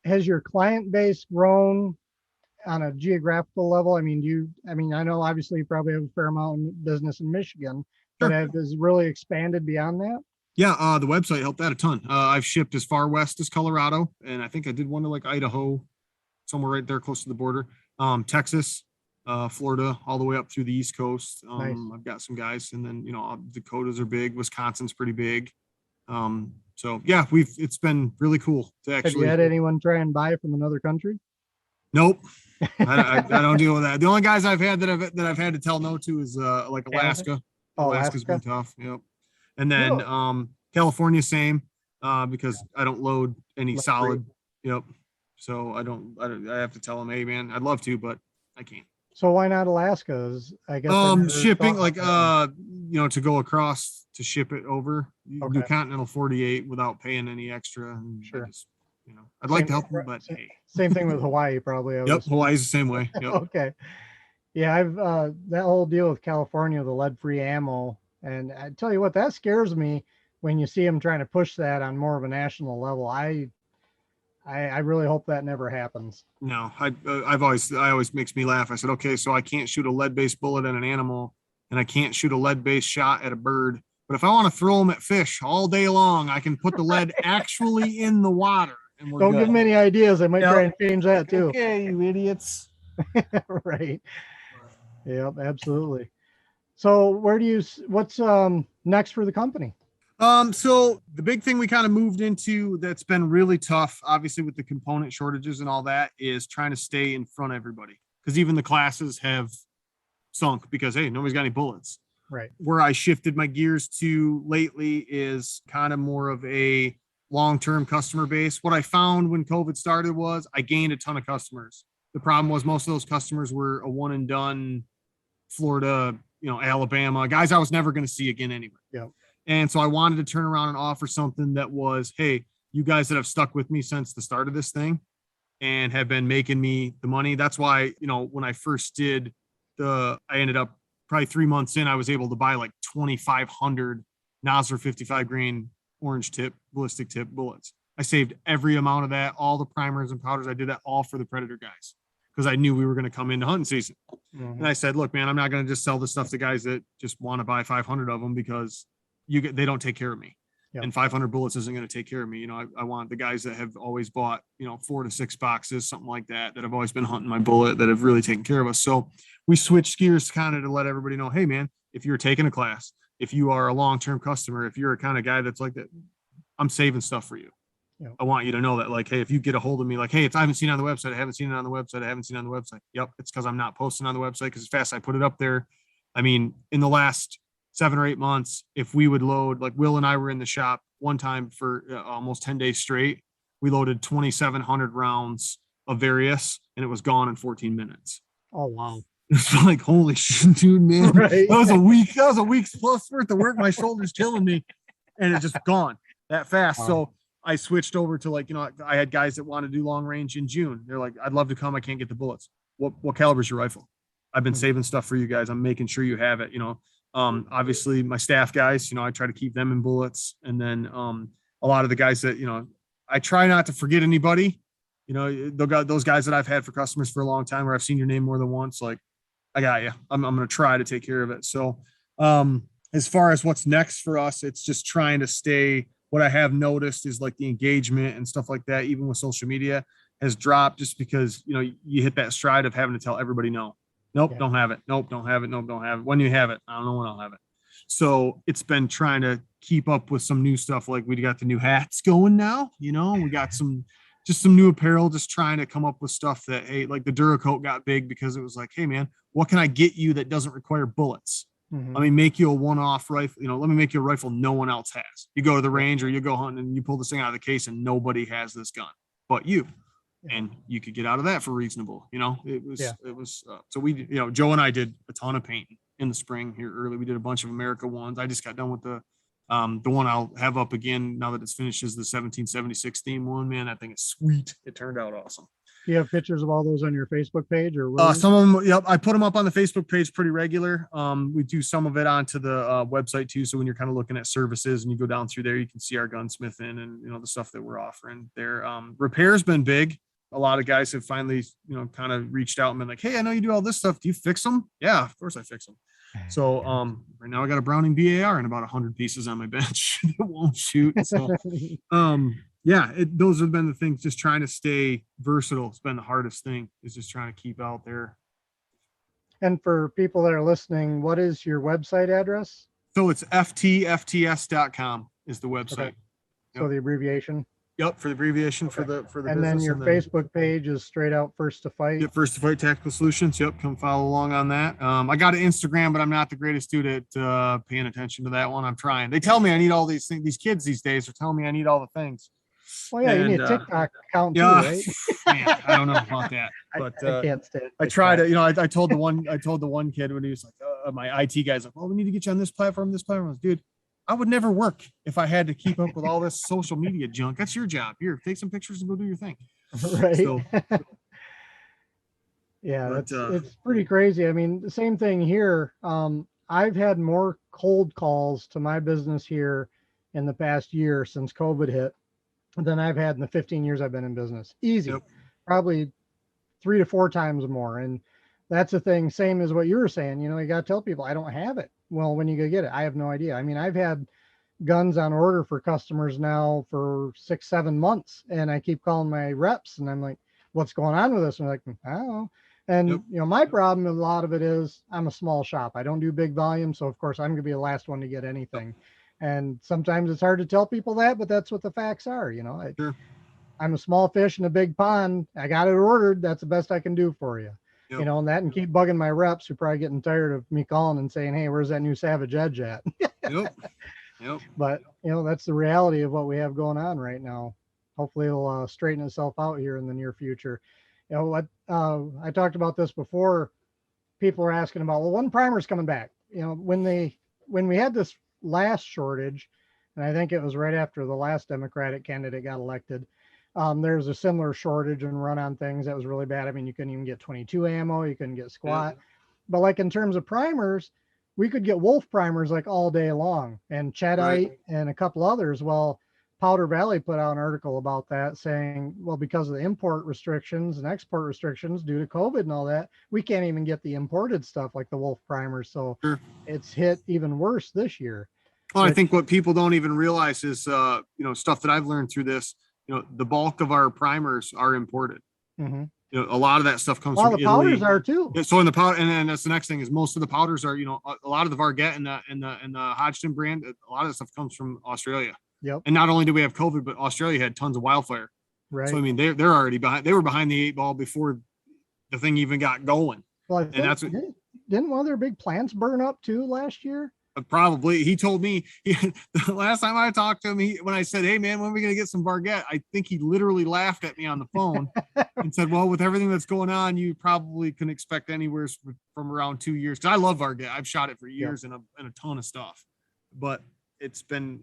has your client base grown on a geographical level? I mean, I know obviously you probably have a fair amount of business in Michigan, but has really expanded beyond that? Yeah, the website helped that a ton. I've shipped as far west as Colorado, and I think I did one to like Idaho, somewhere right there close to the border. Texas, Florida, all the way up through the East Coast. Nice. I've got some guys, and then Dakotas are big. Wisconsin's pretty big. So yeah, it's been really cool to actually. Have you had anyone try and buy from another country? Nope. I don't deal with that. The only guys I've had that I've had to tell no to is like Alaska. Alaska's been tough. Yep. And then California, same, because I don't load any solid. Yep. So I have to tell them, hey man, I'd love to, but I can't. So why not Alaska? I guess shipping like to go across to ship it over. You can do continental 48 without paying any extra. And sure. I'd like to help them, but hey. Same thing with Hawaii, probably. Yep, Hawaii's the same way. Yep. Okay. Yeah, I've that whole deal with California, the lead-free ammo, and I tell you what, that scares me when you see them trying to push that on more of a national level. I really hope that never happens. No, I always makes me laugh. I said, okay, so I can't shoot a lead-based bullet at an animal, and I can't shoot a lead-based shot at a bird. But if I want to throw them at fish all day long, I can put the lead actually in the water. And don't give them any ideas. I might try and change that too. Okay, you idiots. Right. Yep, absolutely. So what's next for the company? So the big thing we kind of moved into that's been really tough, obviously with the component shortages and all that, is trying to stay in front of everybody. Because even the classes have sunk because, hey, nobody's got any bullets. Right. Where I shifted my gears to lately is kind of more of a long-term customer base. What I found when COVID started was I gained a ton of customers. The problem was most of those customers were a one and done, Florida, Alabama, guys I was never going to see again anyway. Yeah. And so I wanted to turn around and offer something that was, hey, you guys that have stuck with me since the start of this thing and have been making me the money. That's why, when I first did I ended up probably 3 months in, I was able to buy like 2,500 Nosler 55 grain orange tip, ballistic tip bullets. I saved every amount of that, all the primers and powders. I did that all for the Predator guys because I knew we were going to come into hunting season. Mm-hmm. And I said, look, man, I'm not going to just sell this stuff to guys that just want to buy 500 of them because they don't take care of me. Yep. And 500 bullets isn't going to take care of me. I want the guys that have always bought, 4 to 6 boxes, something like that have always been hunting my bullet, that have really taken care of us. So we switched gears kind of to let everybody know, hey man, if you're taking a class, if you are a long-term customer, if you're a kind of guy that's like that, I'm saving stuff for you. Yep. I want you to know that, like, hey, if you get a hold of me, like, hey, I haven't seen it on the website. I haven't seen it on the website. Yep. It's because I'm not posting on the website because as fast as I put it up there. I mean, in the last 7 or 8 months, if we would load, like Will and I were in the shop one time for almost 10 days straight, we loaded 2,700 rounds of various and it was gone in 14 minutes. Oh, wow. It's like, holy shit, dude, man. Right. That was a week's plus worth of work. My shoulder's killing me. And it's just gone that fast. Wow. So I switched over to I had guys that want to do long range in June. They're like, I'd love to come. I can't get the bullets. What caliber is your rifle? I've been saving stuff for you guys. I'm making sure you have it, obviously my staff guys, I try to keep them in bullets. And then a lot of the guys that, I try not to forget anybody, those guys that I've had for customers for a long time where I've seen your name more than once, like, I got you. I'm going to try to take care of it. So as far as what's next for us, it's just trying to stay. What I have noticed is like the engagement and stuff like that, even with social media, has dropped just because, you hit that stride of having to tell everybody no. Nope, don't have it. Nope, don't have it. Nope, don't have it. When you have it, I don't know when I'll have it. So it's been trying to keep up with some new stuff. Like we got the new hats going now, we got some new apparel, just trying to come up with stuff that, hey, like the Duracoat got big because it was like, hey man, what can I get you that doesn't require bullets? Mhm. Let me make you a one-off rifle. Let me make you a rifle no one else has. You go to the range or you go hunting and you pull this thing out of the case and nobody has this gun but you. And you could get out of that for reasonable. It was. So we, Joe and I did a ton of painting in the spring here early. We did a bunch of America ones. I just got done with the one I'll have up again now that it's finished is the 1776 theme one. Man, that thing is sweet. It turned out awesome. Do you have pictures of all those on your Facebook page or some of them? Yep. I put them up on the Facebook page pretty regular. We do some of it onto the website too. So when you're kind of looking at services and you go down through there, you can see our gunsmithing and the stuff that we're offering there. Repair's been big. A lot of guys have finally, kind of reached out and been like, hey, I know you do all this stuff. Do you fix them? Yeah, of course I fix them. So right now I got a Browning BAR and about 100 pieces on my bench that won't shoot. So those have been the things, just trying to stay versatile. It's been the hardest thing, is just trying to keep out there. And for people that are listening, what is your website address? So it's FTFTS.com is the website. Okay. So the abbreviation. Yep, for the abbreviation for the and then your Facebook page is straight out First to Fight. Yep, First to Fight Tactical Solutions. Yep, come follow along on that. I got an Instagram, but I'm not the greatest dude at paying attention to that one. I'm trying. They tell me I need all these things. These kids these days are telling me I need all the things. Well, yeah, you need a TikTok account too, right? Man, I don't know about that, but I can't stand. I tried to. I told the one kid when he was like, my IT guy's like, "Oh, we need to get you on this platform." I was, dude, I would never work if I had to keep up with all this social media junk. That's your job. Here, take some pictures and go do your thing. Right. So, it's pretty crazy. I mean, the same thing here. I've had more cold calls to my business here in the past year since COVID hit than I've had in the 15 years I've been in business. Easy. Yep. Probably 3 to 4 times more. And that's the thing. Same as what you were saying, you got to tell people I don't have it. Well, when you go get it, I have no idea. I mean, I've had guns on order for customers now for 6-7 months, and I keep calling my reps and I'm like, what's going on with this? And they're like, I don't know. And my problem, a lot of it is I'm a small shop. I don't do big volume. So of course I'm going to be the last one to get anything. And sometimes it's hard to tell people that, but that's what the facts are. Sure. I'm a small fish in a big pond. I got it ordered. That's the best I can do for you. Yep. And keep bugging my reps who are probably getting tired of me calling and saying, hey, where's that new Savage Edge at? Yep. But, that's the reality of what we have going on right now. Hopefully it'll straighten itself out here in the near future. What I talked about this before. People are asking about, well, when primer's coming back? When we had this last shortage, and I think it was right after the last Democratic candidate got elected, there's a similar shortage and run on things that was really bad. I mean, you couldn't even get 22 ammo, you couldn't get squat. But like in terms of primers, we could get wolf primers like all day long, and Cheddite and a couple others. Well, Powder Valley put out an article about that saying, well, because of the import restrictions and export restrictions due to COVID and all that, we can't even get the imported stuff like the wolf primers. So it's hit even worse this year. Well, I think what people don't even realize is, stuff that I've learned through this, the bulk of our primers are imported. Mm-hmm. A lot of that stuff comes from the Italy. Powders are too. So in the powder, and then that's the next thing is most of the powders are, a lot of the Varget and the Hodgson brand, a lot of the stuff comes from Australia. Yep. And not only do we have COVID, but Australia had tons of wildfire. Right. So I mean, they're already behind. They were behind the 8 ball before the thing even got going. Well, didn't one of their big plants burn up too last year? Probably. He told me the last time I talked to him, when I said, hey man, when are we going to get some Varget? I think he literally laughed at me on the phone and said, well, with everything that's going on, you probably can expect anywhere from around 2 years. Cause I love Varget. I've shot it for years and a ton of stuff, but it's been,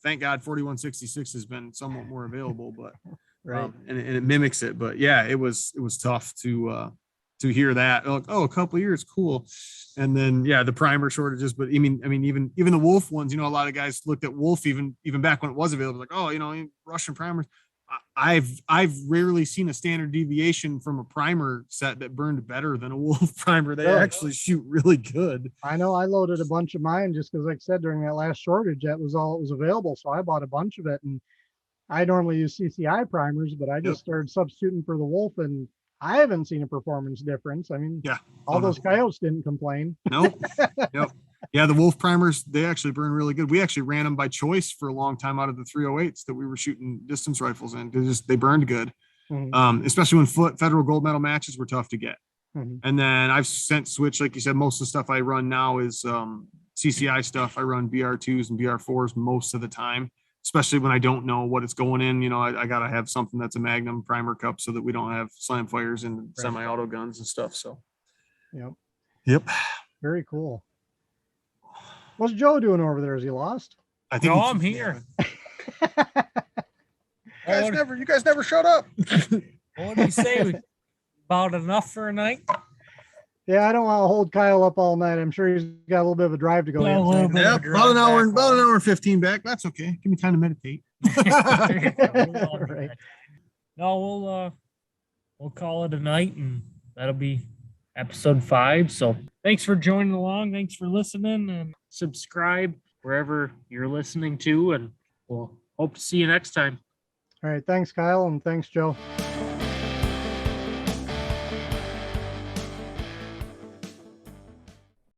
thank God 4166 has been somewhat more available, but and it mimics it. But yeah, it was tough to hear that. Like, oh, a couple of years, cool. And then the primer shortages. But I mean, even the wolf ones, a lot of guys looked at wolf even back when it was available, like, oh, Russian primers. I've rarely seen a standard deviation from a primer set that burned better than a wolf primer. They actually shoot really good. I know. I loaded a bunch of mine just because, like I said, during that last shortage, that was all it was available. So I bought a bunch of it, and I normally use CCI primers, but I just started substituting for the wolf, and I haven't seen a performance difference. I mean, all those coyotes didn't complain. Nope. Yep. Yeah, the wolf primers, they actually burn really good. We actually ran them by choice for a long time out of the 308s that we were shooting distance rifles in. They burned good. Mm-hmm. Especially when federal gold medal matches were tough to get. Mhm. And then I've since switched, like you said, most of the stuff I run now is CCI stuff. I run BR2s and BR4s most of the time, especially when I don't know what it's going in. I got to have something that's a Magnum primer cup so that we don't have slam fires and semi-auto guns and stuff. So, Yep. Very cool. What's Joe doing over there? Is he lost? I think No, I'm here. you guys never showed up. What do you say? About enough for a night? Yeah, I don't want to hold Kyle up all night. I'm sure he's got a little bit of a drive to go. Yeah, a yet, little so- bit. Yep, about an hour and 15 back. That's okay. Give me time to meditate. Right. No, we'll call it a night, and that'll be episode 5. So thanks for joining along. Thanks for listening, and subscribe wherever you're listening to, and we'll hope to see you next time. All right. Thanks, Kyle, and thanks, Joe.